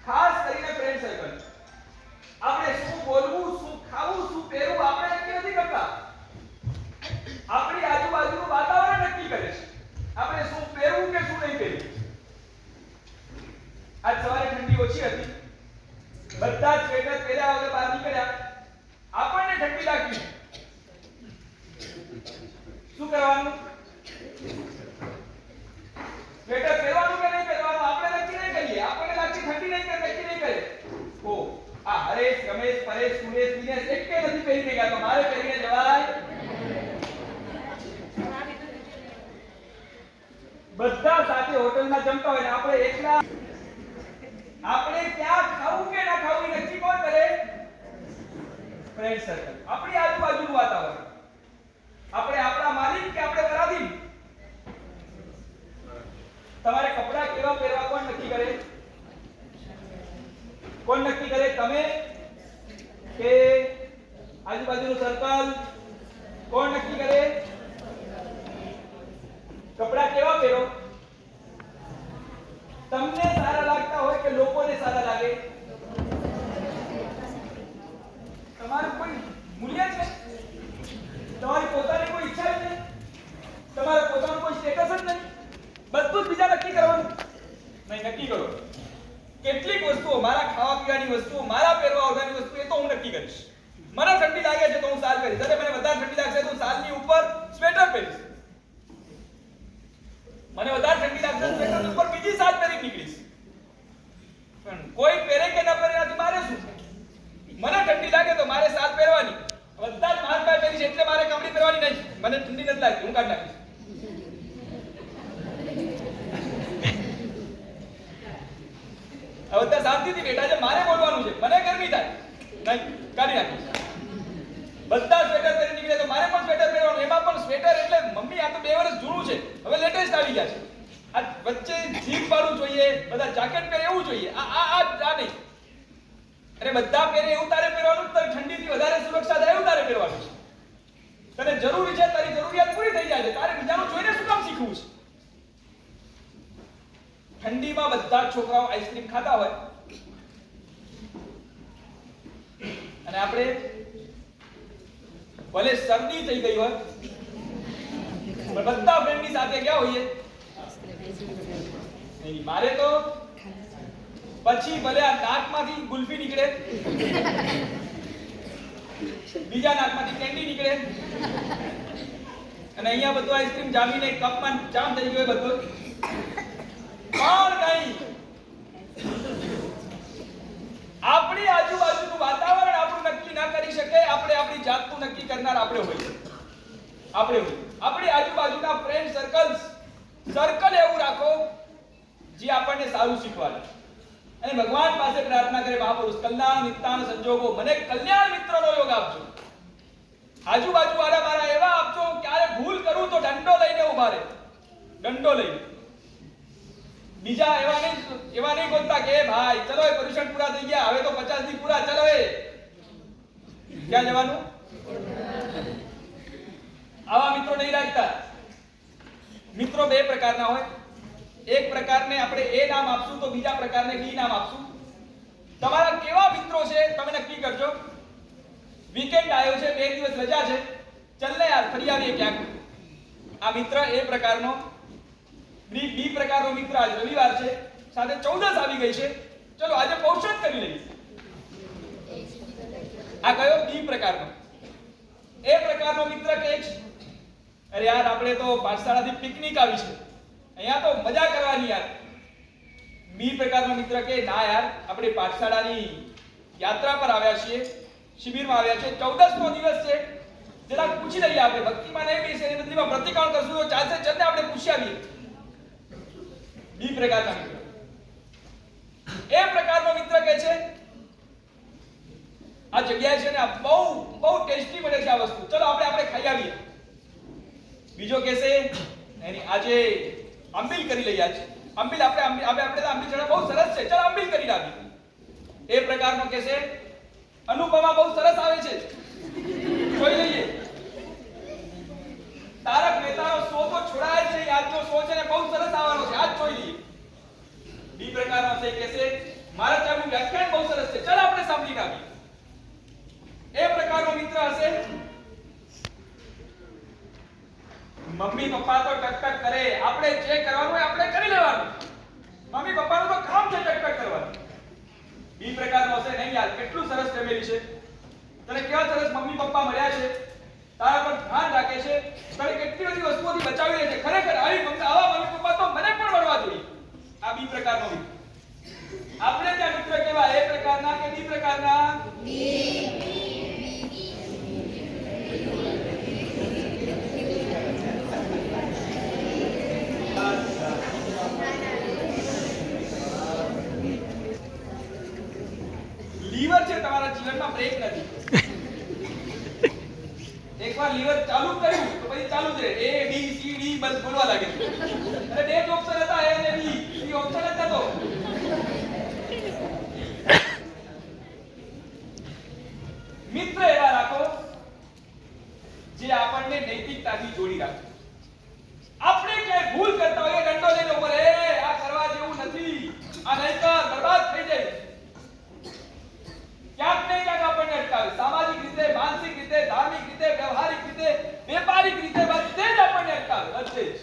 [SPEAKER 1] ખાસ કરીને ફ્રેન્ડ સર્કલ. આપણે શું બોલવું, શું ખાવું, શું પહેરવું આપણે નક્કી નથી કરતા, આપણી આજુબાજુનું વાતાવરણ નક્કી કરે છે આપણે શું પહેરવું કે શું નહીં પહેરવું. આજ સવારે ઠંડી ઓછી હતી, બધા જ સ્વેટર પહેર્યા વગર બહાર નીકળ્યા. આપણને ઠંડી લાગી, શું કરવાનું? સ્વેટર પહેરવાનું કે નહીં પહેરવાનું આપણે નક્કી નહીં કરીએ. આપણને લાગતી ઠંડી નહીં કરે, નક્કી નહીં કરે. ઓ આ હરેશ, રમેશ, પરેશ, સુરેશ, દિનેશ એક કે નથી પહેરીને ગયા તો મારે પહેરીને જવાય. બધા સાથે હોટલમાં જમતા હોય ને આપણે એકલા, આપણે ક્યાં ખાવું કે ના ખાવું એ નક્કી કોણ કરે? ફ્રેન્ડ સર્કલ, આપણી આજુબાજુનું વાતાવરણ. આપણે આપણા માલિક કે આપણે પરાધીન? તમારે કપડા કેવા પહેરવા કોણ નક્કી કરે? કોણ નક્કી કરે? તમે કે આજુબાજુનું સર્કલ? કોણ નક્કી કરે કપડા કેવા પહેરો? તમને સારા લાગતા હોય કે લોકોને સારા લાગે? તમારું કોઈ મૂલ્ય છે? તમારી પોતાની કોઈ ઈચ્છા જ નહીં? તમારું પોતાનું કોઈ સ્ટેટસ જ નહીં? બધું જ બીજા નક્કી કરવાનું? નહીં, નક્કી કરો. કેટલીક વસ્તુઓ, મારા ખાવા પીવાની વસ્તુઓ, મારા પહેરવા ઓઢવાની વસ્તુ, એ તો હું નક્કી કરીશ. મને ઠંડી લાગે છે તો હું શાલ પહેરીશ, અને મને વધારે ઠંડી લાગશે તો હું શાલની ઉપર સ્વેટર પહેરીશ. મને વધારે ઠંડી લાગશે તો સ્વેટરની ઉપર બીજી શાલ પહેરી નીકળીશ. પણ કોઈ પહેરે કે ન પહેરે એનાથી મારે શું? મને ઠંડી લાગે તો મારે શાલ પહેરવાની, બધા જ માર પાય પહેરી છે એટલે મારે કપડી પહેરવાની નહીં. મને ઠંડી નથી લાગતી, હું કાઢ નાખીશ. હવે બધા શાંતિથી બેઠા છે, મારે બોલવાનું છે, મને ગરમી થાય નહીં, કાઢી નાખીશ. બધા સ્વેટર પહેરી નીકળે તો મારે પણ સ્વેટર પહેરવાનું. એમાં પણ સ્વેટર એટલે મમ્મી આ તો 2 વર્ષ જૂનું છે, હવે લેટેસ્ટ આવી ગયા છે. આ વચ્ચે જીપ વાળું જોઈએ, બધા જાકેટ પહેરે એવું જોઈએ. આ નહીં. અરે બધા પહેરે એવું તારે પહેરવાનું, તારે ઠંડીથી વધારે સુરક્ષા થાય એવું તારે પહેરવાનું છે. તને જરૂરી છે, તારી જરૂરિયાત પૂરી થઈ જાય છે, તારે બીજાનું જોઈને શું કામ શીખવું છે? ઠંડીમાં બધા છોકરાઓ આઈસ્ક્રીમ ખાતા હોય અને આપણે ભલે શરદી થઈ ગઈ હોય પણ બધા ફ્રેન્ડની સાથે ગયા હોઈએ. નહીં, મારે તો પછી ભલે આ નાકમાંથી ગુલ્ફી નીકળે, બીજા નાકમાંથી કેન્ડી નીકળે અને અહીંયા બધું આઈસ્ક્રીમ જામીને કપમાં જામ થઈ ગયો બધું, પણ નહીં. આપણી આજુબાજુનું વાતાવરણ આપણું નક્કી ના કરી શકે. આપણે આપણી જાતનું નક્કી કરનાર આપણે હોઈએ. આપણી આજુબાજુના ફ્રેન્ડ સર્કલ એવું રાખો જે આપણને સારું શીખવાડે અને ભગવાન પાસે પ્રાર્થના કરે, મહાપુરુષ કલ્યાણ નિત્યાન સંજોગો, મને કલ્યાણ મિત્રનો યોગ આપજો. આજુબાજુ વાળા મારા એવા આપજો ક્યારે ભૂલ કરું તો દંડો લઈને ઉભા રહે, દંડો લઈને. બીજા એવા નહીં બોલતા કે ભાઈ ચલો એ પરીક્ષણ પૂરા થઈ ગયા, હવે તો 50 દી પૂરા, ચલો એ ક્યાં જવાનું? આવા મિત્રો નહીં રાખતા. મિત્રો બે પ્રકારના હોય. એક પ્રકારને આપણે એ નામ આપશું તો બીજા પ્રકારને બી નામ આપશું. તમારા કેવા મિત્રો છે તમે નક્કી કરજો. વીકેન્ડ આવ્યો છે, 2 દિવસ રજા છે, ચાલ ને યાર ફરી આવીએ ક્યાંક. આ મિત્ર એ પ્રકારનો. બી પ્રકારનો મિત્ર આજ રવિવાર છે, સાથે 14th આવી ગઈ છે, ચલો આજે પૌષધ કરી લઈએ. આ કયો બી પ્રકારનો. એ પ્રકારનો મિત્ર કહે છે અરે યાર આપણે તો પાઠશાળાથી પિકનિક આવી છે, અહીંયા તો મજા કરવાની યાર. બી પ્રકારનો મિત્ર કહે ના યાર આપણે પાઠશાળાની યાત્રા પર આવ્યા છીએ, શિબિરમાં આવ્યા છીએ, 14th નો દિવસ છે, જરાક પૂછી લઈએ. આપણે ભક્તિમાં નહીં બેસીએ, એ બધીમાં પ્રતિકાળ કરશું તો ચાલશે, ચલને આપણે પૂછી આવીએ. બી પ્રકારના મિત્ર. એ પ્રકારનો મિત્ર કહે છે આ જગ્યાએ છે ને આ બહુ ટેસ્ટી બને છે આ વસ્તુ, ચલો આપણે ખાઈ આવીએ. બીજો કહેશે એની આજે આંબીલ કરી લઈએ. આજે આંબીલ આપણે તો આંબીલ જણા બહુ સરસ છે, ચલો આંબીલ કરી આવીએ. એ પ્રકારનો કહેશે અનુપમા બહુ સરસ આવે છે, જોઈ લઈએ. તારક મહેતાનો શો તો છોડાય છે, આજનો શો છે ને બહુ સરસ આવવાનો છે, આજ જોઈ લઈએ. બી પ્રકારનો છે કહેશે મારા ચાનું વ્યાખ્યાન બહુ સરસ છે, ચલ આપણે સાંભળીને આવીએ. એ પ્રકારનો મિત્ર હશે મમ્મી પપ્પા તો ટક કરે, આપણે જે કરવાનું હોય આપણે કરી લેવાનું. મમ્મી પપ્પાનું તો કામ છે ટક કરવાનું. બી પ્રકારનો હશે નહીં યાર કેટલું સરસ ફેમિલી છે, તને કેવા સરસ મમ્મી પપ્પા મળ્યા છે, તારા પર ધ્યાન રાખે છે, તને કેટલી બધી વસ્તુઓથી બચાવી લે છે, ખરેખર આવા મમ્મી પપ્પા તો મને પણ મળવા જોઈએ. આ બી પ્રકારનો મિત્ર. આપણે ત્યાં મિત્ર કેવા એ પ્રકારના કે બી પ્રકારના? લીવર છે તમારા જીવનમાં બ્રેક નથી. એકવાર લીવર ચાલુ કર્યું તો પછી ચાલુ જ રહે. એ બી સી ડી બસ બોલવા લાગે છે. અરે બે જ ઓપ્શન હતા એ અને બી ઓપ્શન જ નતો. મિત્ર એવા રાખો જે આપણને નૈતિકતાથી જોડી રાખે. આપણે ક્યાંય ભૂલ કરતા હોઈએ દંડો લઈને ઉપર એ આ કરવા જેવું નથી, આ નહીં કર બરબાદ થઈ જાય. ક્યાંક ને ક્યાંક આપણને અટકાવે. સામાજિક રીતે, માનસિક રીતે, ધાર્મિક રીતે, વ્યવહારિક રીતે, વેપારિક રીતે બધે જ આપણને અટકાવે, બધે જ.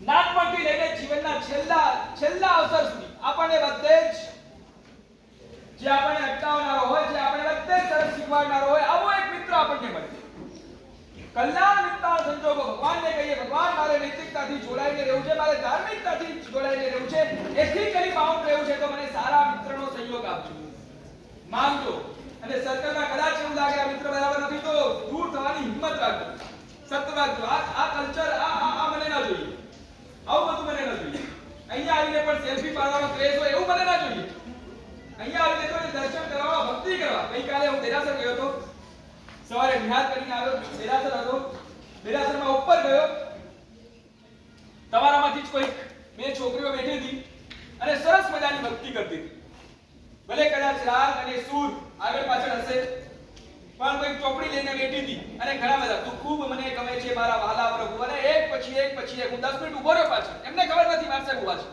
[SPEAKER 1] નાનપણથી લઈને જીવનના છેલ્લા અવસર સુધી આપણને બધે જ જે આપણને અટકાવનારો હોય, જે આપણને બધે જ સરસ શીખવાડનારો હોય, આવો એક મિત્ર આપણને મળે. કલ્યાણ મિત્રના સંજોગો ભગવાનને કહીએ ભગવાન મારે નૈતિકતાથી જોડાઈને રહેવું છે, મારે ધાર્મિકતાથી જોડાઈને રહેવું છે, એથિકલી બાઉન્ડ રહેવું છે, તો મને સારા મિત્રનો સહયોગ આપજો, માંગજો. અને સર્કલમાં કદાચ એવું લાગે આ મિત્ર બરાબર નથી તો દૂર થવાની હિંમત રાખજો, સત્ય રાખજો. આ કલ્ચર આ મને ના જોઈએ, આવું બધું મને ના જોઈએ. અહીંયા આવીને પણ સેલ્ફી પાડવાનો ક્રેઝ હોય એવું મને ના જોઈએ. અહીંયા આવીને તો દર્શન કરવા, ભક્તિ કરવા. ગઈકાલે હું દેરાસર ગયો હતો, સવારે નિહાર કરીને આવ્યો, દેરાસર હતો, દેરાસરમાં ઉપર ગયો, તમારામાંથી જ કોઈ બે છોકરીઓ બેઠી હતી અને સરસ મજાની ભક્તિ કરતી હતી. ભલે કદાચ રાગ અને સૂર આગળ પાછળ હશે, પણ કોઈ ચોપડી લઈને બેઠી હતી અને ઘણા બધા તું ખૂબ મને ગમે છે મારા વાલા પ્રભુ, અને એક પછી એક હું 10 મિનિટ ઉભો રહ્યો પાછળ. એમને ખબર નથી મારસે ઉભા છે,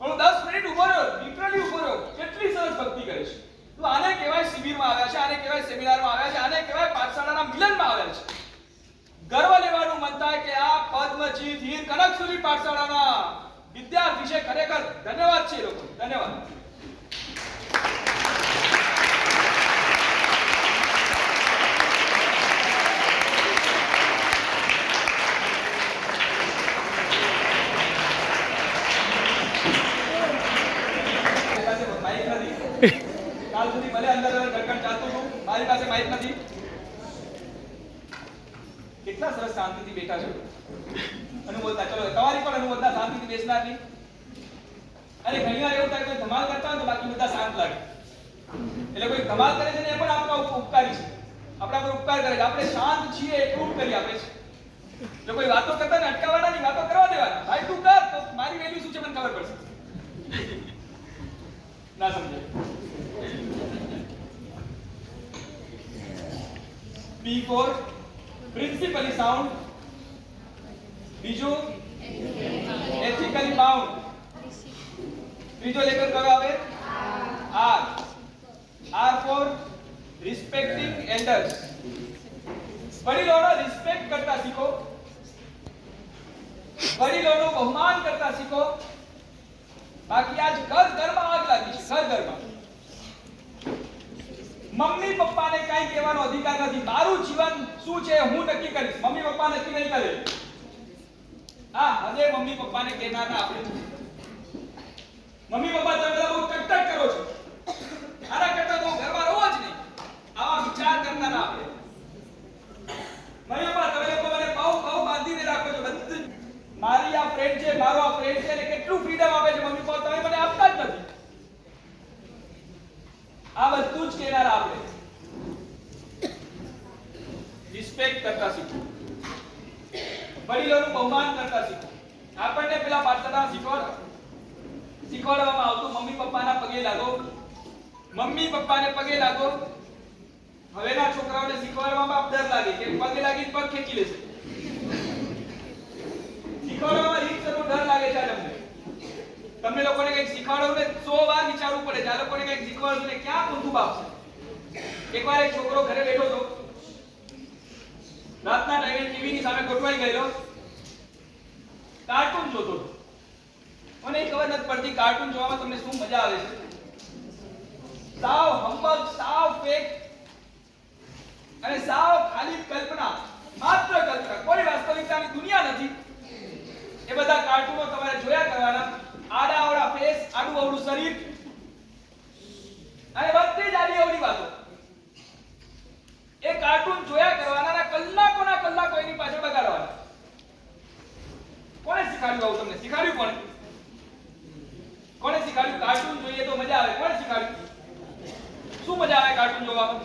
[SPEAKER 1] પણ હું 10 મિનિટ ઉભો રહ્યો, લિટરલી ઉભો રહ્યો. કેટલી સરસ ભક્તિ કરે છે. તો આને કહેવાય શિબિરમાં આવ્યા છે, આને કહેવાય સેમિનારમાં આવ્યા છે, આને કહેવાય પાઠશાળાના મિલનમાં આવ્યા છે. ગર્વ લેવાનું મન થાય કે આ પદ્મજીત હીર કનકસુરી પાઠશાળાના વિદ્યાર્થી છે. ખરેખર ધન્યવાદ છે લોકો, ધન્યવાદ. કાલ સુધી ભલે અંદર ગડગડ ચાલતું હતું, મારી પાસે માઇક નથી. કેટલા સરસ શાંતિથી બેઠા છો, અનુમોદના. ચલો તમારી પણ અનુમોદના શાંતિથી બેસનાર નહીં. અને ઘણીવાર એવું થાય કોઈ ધમાલ કરતા હોય તો બાકી બધા શાંત લાગે. એટલે કોઈ ધમાલ કરે છે ને એ પણ આપણા ઉપકારી છે, આપણા પર ઉપકાર કરે છે. આપણે શાંત છીએ એટલું કરી આપે છે. જો કોઈ વાતો કરતા ને અટકાવવાના નહીં, વાતો કરવા દેવાના. ભાઈ તું કર તો મારી વેલ્યુ શું છે મને ખબર પડશે. ના સમજે. P for બીજું એથિકલી બાઉન્ડ. ત્રીજો લેટર કયો આવે? R. R for respecting elders. વડીલોનો રિસ્પેક્ટ કરતા શીખો, વડીલોનું બહુમાન કરતા શીખો. બાકી આજ ઘર ઘરમાં આગ લાગી છે, ઘર ઘરમાં. મમ્મી પપ્પાને કઈ કહેવાનો અધિકાર નથી. મારું જીવન શું છે હું નક્કી કરીશ, મમ્મી પપ્પા નક્કી નહીં કરે. હા, હજે મમ્મી પપ્પાને કહેનાર ના આપણે. મમ્મી પપ્પા તમે બધા બહુ ટકટક કરો છો, આના કરતા તો ઘરમાં રહો જ નહીં, આવા વિચાર કરતા ના આપણે. મમ્મી પપ્પા તમે લોકો મને બહુ બાંધીને રાખો છો. બધું મારી આ ફ્રેન્ડ છે, મારો આ ફ્રેન્ડ છે, ને કેટલું ફ્રીડમ આપે છે મમ્મી પપ્પા, તમે મને આપતા જ નથી. આ બધું જ કહેનાર આપણે. રિસ્પેક્ટ કરતા શીખો, વડીલોનું બહુમાન કરતા શીખો. આપણને પેલા પાઠશાળા શીખવાડવામાં આવતું મમ્મી પપ્પાના પગે લાગો, મમ્મી પપ્પાને પગે લાગો. હવેના છોકરાઓને શીખવાડવામાં ડર લાગે કે પગે લાગીને પગ ખેંચી લેશે. શીખવાડવામાં રીતસરનો ડર લાગે છે તમને. તમને લોકોને કંઈક શીખવાડવું ને 100 વાર વિચારવું પડે છે. આ લોકોને કંઈક શીખવાડવું ને ક્યાં ઊંધું બાપશે. એકવાર એક છોકરો ઘરે બેઠો હતો, રાતના ટાઈમે ટીવી ની સામે ગોઠવાઈ ગયેલો, કાર્ટૂન જોતો હતો. મને ખબર નથી પડતી કાર્ટૂન જોવામાં તમને શું મજા આવે છે. સાવ હંબગ, સાવ ફેક અને સાવ ખાલી કલ્પના, માત્ર કલ્પના, કોઈ વાસ્તવિકતાની દુનિયા નથી. એ બધા કાર્ટૂનો તમારે જોયા કરવાના. આડા અવળા ફેસ, આડું અવળું શરીર અને બધી જ આડી અવળી વાતો. એ કાર્ટૂન જોયા કરવાના અને કલાકોના કલાકો એની પાછળ બગાડવાના. કોણે શીખવાડ્યું આવું તમને? શીખવાડ્યું કોણે? કોણે શીખવાડ્યું કાર્ટૂન જોઈએ તો મજા આવે? કોણે શીખવાડ્યું? શું મજા આવે કાર્ટૂન જોવામાં?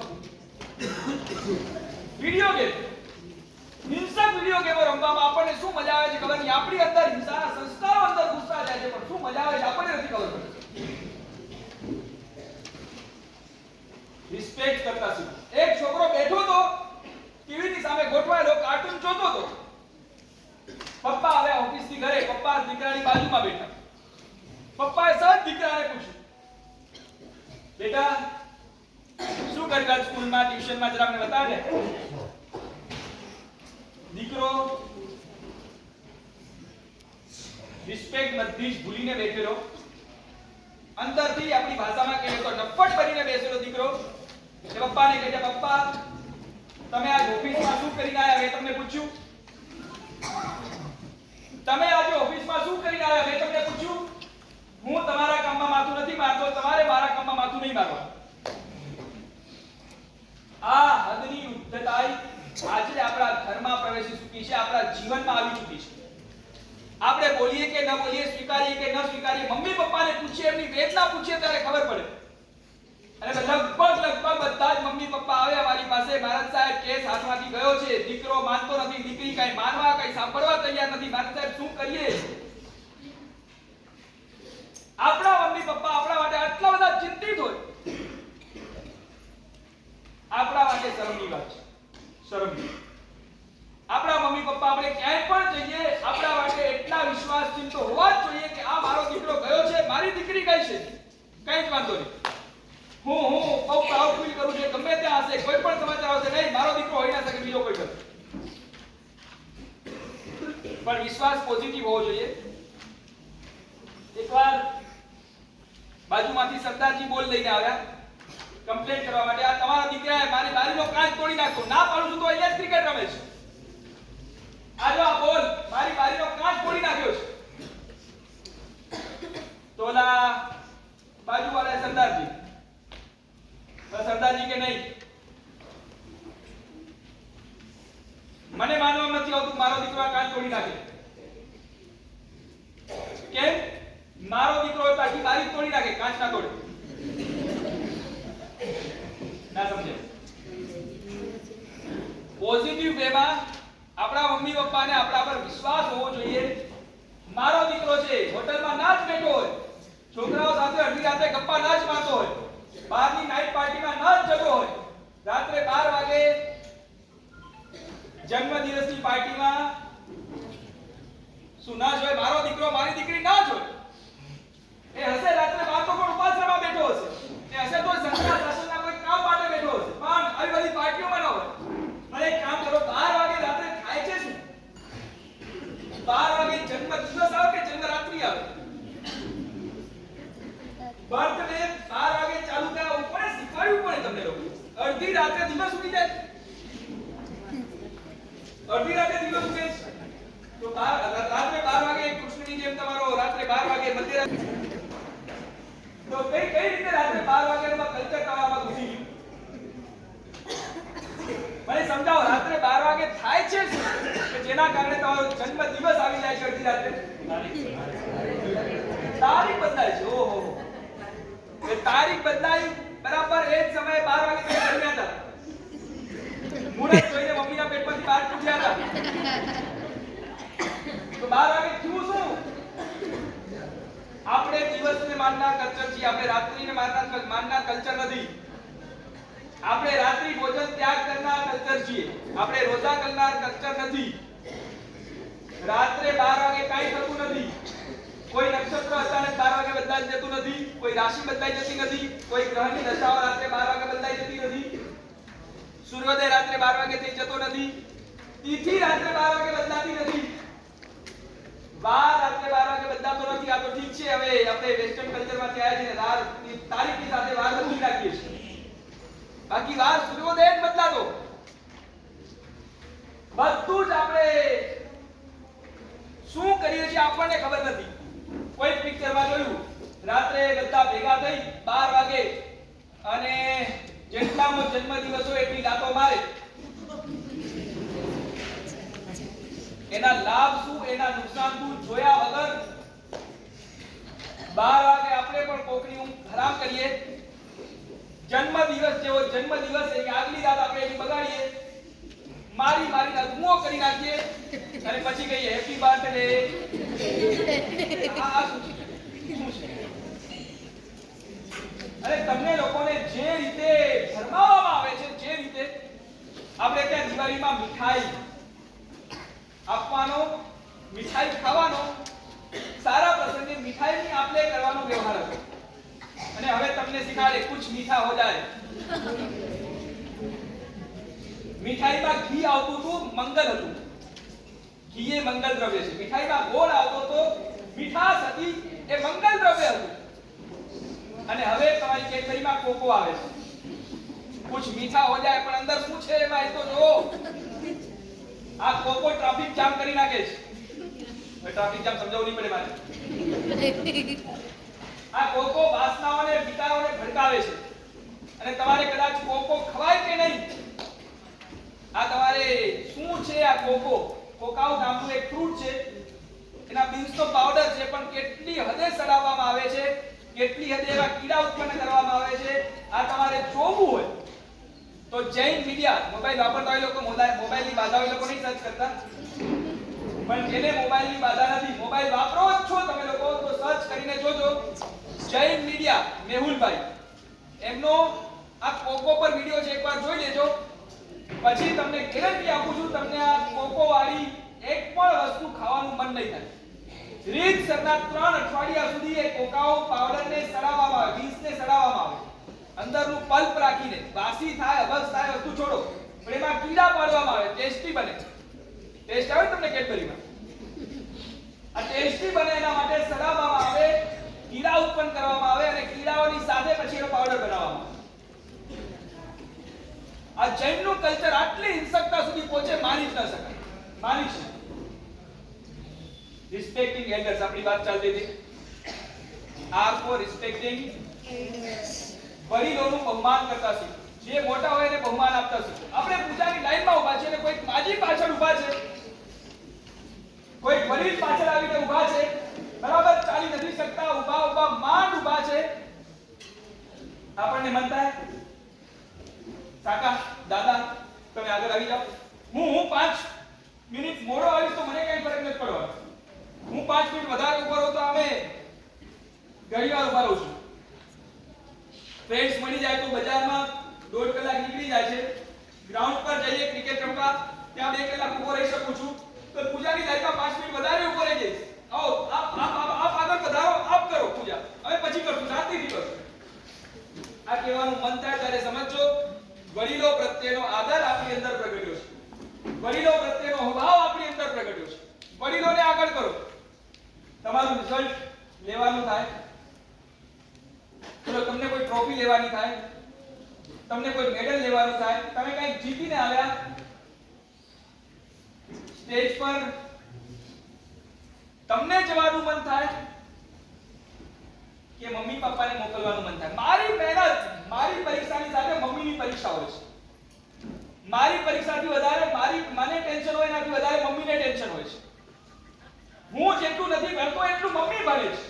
[SPEAKER 1] વિડિયો ગેમ, હિંસક વિડિયો ગેમો રમવામાં આપણને શું મજા આવે છે ખબર નહીં. આપણી અંદર હિંસાના સંસ્કારો અંદર ઘૂસતા જાય છે, પણ શું મજા આવે છે આપણને નથી ખબર પડતી. રિસ્પેક્ટ કરતા શીખો. એક છોકરો બેઠો તો ટીવી ની સામે ગોઠવાયેલો કાર્ટૂન જોતો તો. પપ્પા આવે ઓફિસ થી ઘરે, પપ્પા દીકરાની બાજુમાં બેઠા. પપ્પાએ સહજ દીકરાને પૂછ્યું, બેટા શું કર્યું સ્કૂલમાં, ટ્યુશનમાં, જરા મને બતાવજે. દીકરો રિસ્પેક્ટ બધી જ ભૂલીને બેઠેલો, અંદરથી આપણી ભાષામાં કહીએ તો નફ્ફટ બનીને બેસેલો દીકરો. એ પપ્પાને કહે છે, પપ્પા તમે આજ ઓફિસમાં શું કરીને આવ્યા મેં તમને પૂછ્યું? તમે આજે ઓફિસમાં શું કરીને આવ્યા મેં તમને પૂછ્યું? હું તમારા કામમાં માથું નથી મારતો, તમારે મારા કામમાં માથું નહીં મારવાનું. આ હદની ઉદ્ધતાઈ આજે આપણા ઘરમાં પ્રવેશી ચૂકી છે, આપણા જીવનમાં આવી ચૂકી છે. આપણે બોલીએ કે ન બોલીએ, સ્વીકારીએ કે ન સ્વીકારીએ, મમ્મી પપ્પાને પૂછીએ, એમની વેદના પૂછીએ ત્યારે ખબર પડે. અને લગભગ બધા જ મમ્મી પપ્પા આવ્યા મારી પાસે, મહારાજ સાહેબ કેસ હાથમાંથી ગયો છે, દીકરો માનતો નથી, દીકરી કઈ માનવા કઈ સાંભળવા તૈયાર નથી, મહારાજ સાહેબ શું કરીએ? આપણા મમ્મી પપ્પા આપણા માટે આટલા બધા ચિંતિત હોય, આપણા માટે શરમની વાત છે. શરમની. આપણા મમ્મી પપ્પા આપણે ક્યાંય પણ જઈએ આપણા માટે એટલા વિશ્વાસચિંતો હોવા જ જોઈએ કે આ મારો દીકરો ગયો છે, મારી દીકરી ગઈ છે, કઈ જ વાંધો નહીં. હું બહુ પ્રાઉડ ફીલ કરું છું. ગમે ત્યાં હશે, કોઈ પણ સમાચાર આવશે, નહીં મારો દીકરો હોઈ ના શકે, બીજો કોઈ નથી. પણ વિશ્વાસ પોઝિટિવ હોવો જોઈએ. એકવાર બાજુમાંથી સરદારજી બોલ લઈને આવ્યા કમ્પ્લેન કરવા માટે, આ તમારા દીકરાએ મારી બારીનો કાચ તોડી નાખ્યો. ના પાડું છું તો અહીંયા જ ક્રિકેટ રમે છે. આ જો આ બોલ મારી બારીનો કાચ તોડી નાખ્યો છે. તોલા બાજુવાળા સરદારજી કે નહીં, મને માનવામાં નથી આવતું મારો દીકરો આ કાચ તોડી નાખે. કેમ? મારો દીકરો હોય તો આખી બારી તોડી નાખે, કાચ ના તોડે. ના સમજે? પોઝિટિવ વેમાં આપણા મમ્મી પપ્પાને આપણા પર વિશ્વાસ હોવો જોઈએ. મારો દીકરો છે, હોટલમાં ના જ બેઠો હોય, છોકરાઓ સાથે અડધી રાતે ગપ્પા ના જ મારતો હોય, બહારની નાઈટ પાર્ટીમાં ના જ જતો હોય, રાત્રે 12 વાગે જન્મદિવસની પાર્ટીમાં શું ના જોય? મારો દીકરો મારી દીકરી ના જોય? એ હશે રાત્રે બાર તો પણ ઉપાસનામાં બેઠો હશે, એ હશે તો સંસાર શાસનના કોઈ કામ માટે બેઠો હશે, પણ આવી બધી પાર્ટીઓમાં ન હોય. મને એક કામ કરો, 12 વાગે રાત્રે થાય છે શું? 12 વાગે જન્મ દિવસ આવે કે જન્મ રાત્રિ આવે? બર્થડે 12 વાગે ચાલુ થયા ઉપર શીખવાડ્યું પડે તમને લોકો. અડધી રાત્રે દિવસ ઉડી જાય, અડધી રાત્રે દિવસ ઉગે તો રાત્રે 12 વાગે કૃષ્ણની જેમ તમારો રાત્રે 12 વાગે મધ્યરાત્રિ તો કઈ રીતે રાત્રે 12 વાગ્યામાં કલ્ચર તમારામાં ઘૂસી ગયું? મને સમજાવો, રાત્રે 12 વાગે થાય છે શું કે જેના કારણે તમારો જન્મ દિવસ આવી જાય છે અડધી રાત્રે? તારીખ બદલાય છે. ઓહો, એ તારીખ બદલાઈ બરાબર એ જ સમયે 12 વાગે તમે જન્મ્યા હતા. મુહૂર્ત જોઈને મમ્મીના પેટમાંથી બહાર નીકળ્યા હતા તો 12 વાગે થયું શું? આપણે દિવસને માનનાર કલ્ચર છીએ, આપણે રાત્રિને માનનાર કલ્ચર નથી. આપણે રાત્રિ ભોજન ત્યાગ કરનાર કલ્ચર છીએ, આપણે રોજા કરનાર કલ્ચર નથી. રાત્રે 12 વાગે કાઈ થતું નથી. કોઈ નક્ષત્ર અચાનક 12 વાગે બદલાઈ જતું નથી, કોઈ રાશિ બદલાઈ જતી નથી, કોઈ ગ્રહની દશાઓ રાત્રે 12 વાગે બદલાઈ જતી નથી, સૂર્યોદય રાત્રે 12 વાગે થઈ જતો નથી, તિથિ રાત્રે 12 વાગે બદલાતી નથી, વાર રાત્રે 12 વાગે બદલાતો નથી. આ તો ઠીક છે, હવે આપણે વેસ્ટર્ન કલ્ચરમાંથી આવ્યા છીએ, તારીખની સાથે વાર બદલી નાખીએ છીએ, બાકી વાર સૂર્યોદય જ બદલાતો. બધું જ આપણે શું કરીએ છીએ આપણને ખબર નથી. કોઈ પિક્ચરમાં જોયું, રાત્રે બધા ભેગા થઈ 12 વાગે અને જેટલાનો જન્મદિવસ હોય એટલી લાતો મારે. એના લાભ શું, એના નુકસાન શું જોયા વગર 12 વાગે આપણે પણ કોકની ઊંઘ હરામ કરીએ. જન્મદિવસ જેવો જન્મદિવસ એ આગલી રાત આપણે એની બગાડીએ, મારી અગમો કરી નાખીએ અને પછી કહીએ હેપી બર્થડે. અરે તમને લોકોને જે રીતે ફરમાવવામાં આવે છે, જે રીતે આપણે ત્યાં દિવાળીમાં મીઠાઈ આપવાનો, મીઠાઈ ખાવાનો, સારા પ્રસંગે મીઠાઈની આપલે કરવાનો વ્યવહાર હતો. અને હવે તમને શીખાડે કુછ મીઠા હો જાય. મીઠાઈમાં ઘી આવતું હતું, મંગલ હતું. ઘી એ મંગલ દ્રવ્ય છે. મીઠાઈમાં ગોળ આવતો તો મીઠાશ હતી, એ મંગલ દ્રવ્ય હતું. અને હવે તમારી કેડબરીમાં કોકો આવે છે. કુછ મીઠા હો જાય, પણ અંદર શું છે એમાં એ તો જો. આ કોકો ટ્રાફિક જામ કરી નાખે છે. ટ્રાફિક જામ સમજાવવું નહીં પડે મારે. આ કોકો વાસનાઓને વિકારોને ભડકાવે છે અને તમારે કદાચ કોકો ખવાય કે નહીં. આ તમારે શું છે આ કોકો? કોકાઓ નામનું એક ફ્રૂટ છે, એના બીન્સ તો પાવડર છે, પણ કેટલી હદે સડાવવામાં આવે છે, કેટલી હદે એવા કીડા ઉત્પન્ન કરવામાં આવે છે, આ તમારે જોવું હોય તો જૈન મીડિયા, મોબાઈલ વાપરતા હોય લોકો મોબાઈલની બાધા હોય લોકો નહીં સર્ચ કરતા, પણ જેને મોબાઈલની બાધા નથી, મોબાઈલ વાપરો જ છો તમે લોકો તો સર્ચ કરીને જોજો. જૈન મીડિયા મેહુલભાઈ, એમનો આ કોકો પર વિડિયો છે, એકવાર જોઈ લેજો. પછી તમને ગેરંટી આપું છું, તમને આ કોકો વાળી એક પણ વસ્તુ ખાવાનું મન નહીં થાય. રીતસરના 3 અઠવાડિયા સુધી એ કોકાઓ પાવડરને સડાવવામાં આવે, બીજને સડાવવામાં આવે, અંદરનું પલ્પ રાખીને. વાસી થાય, અબસ થાય વસ્તુ છોડો, પણ એમાં કીડા પાડવામાં આવે, ટેસ્ટી બને. ટેસ્ટ આવે તમને કેડબરીમાં? આ ટેસ્ટી બને એના માટે સડાવવામાં આવે, કીડા ઉત્પન્ન કરવામાં આવે અને કીડાઓની સાથે પછી એનો પાવડર બનાવવામાં આવે. આ જૈનનું કલ્ચર આટલી હિંસકતા સુધી પહોંચે, માની જ ન શકાય. માની જ. રિસ્પેક્ટિંગ એલ્ડર્સ, આપણી વાત ચાલતી હતી. આર ફોર રિસ્પેક્ટિંગ વડીલોનું બહુમાન કરતા શીખો. જે મોટા હોય એને બહુમાન આપતા શીખો. આપણે પૂજાની લાઈનમાં ઊભા છે અને કોઈ માજી પાછળ ઊભા છે, કોઈ વડીલ પાછળ આવીને ઊભા છે, બરાબર ચાલી નથી શકતા, ઊભા માંડ ઊભા છે. આપણને મન થાય કાકા દાદા તમે આગળ આવી જાઓ. હું 5 મિનિટ મોડો આવીશ તો મને કઈ ફરક નથી પડવાનો. હું 5 મિનિટ વધારે ઉભો રહું તો અમે ઘડીવાર ઉભા રહું છું. ફ્રેન્ડ્સ મળી જાય તો બજારમાં 1.5 કલાક નીકળી જાય છે. ગ્રાઉન્ડ પર જઈએ ક્રિકેટ રમવા, ત્યાં 2 કલાક ઉભો રહી શકું છું. તો પૂજાની લાઈનમાં 5 મિનિટ વધારે ઉભો રહી જઈશ. તમારું રિઝલ્ટ લેવાનું થાય, ચલો તમને કોઈ ટ્રોફી લેવાની થાય, તમને કોઈ મેડલ લેવાનું થાય, તમે કંઈક જીતીને આવ્યા સ્ટેજ પર, તમને જવાનું મન થાય કે મમ્મી પપ્પાને મોકલવાનું મન થાય? મારી મહેનત, મારી પરીક્ષાની સાથે મમ્મીની પરીક્ષા હોય છે. મારી પરીક્ષાથી વધારે મને ટેન્શન હોય, એનાથી વધારે મમ્મીને ટેન્શન હોય છે. હું જેટલું નથી ભણતો એટલું મમ્મી ભણે છે.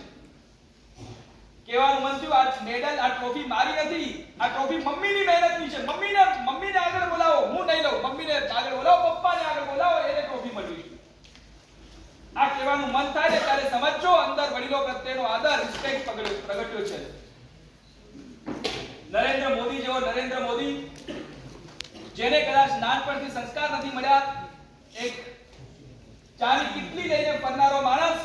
[SPEAKER 1] કહેવાનું મન થયું, આ મેડલ, આ ટ્રોફી મારી નથી, આ ટ્રોફી મમ્મીની મહેનતની છે. મમ્મીને આગળ બોલાવો, હું નહીં લઉં. મમ્મીને આગળ બોલાવો, પપ્પાને આગળ બોલાવો, એને ટ્રોફી મળવી. આ કહેવાનું મન થાય ને ત્યારે સમજો અંદર વડીલો પ્રત્યેનો આદર, રિસ્પેક્ટ પ્રગટ્યો છે. નરેન્દ્ર મોદી જેવો નરેન્દ્ર મોદી, જેને કદાચ નાનપણથી સંસ્કાર નથી મળ્યા, એક ચાની કેટલી લઈને ફરનારો માણસ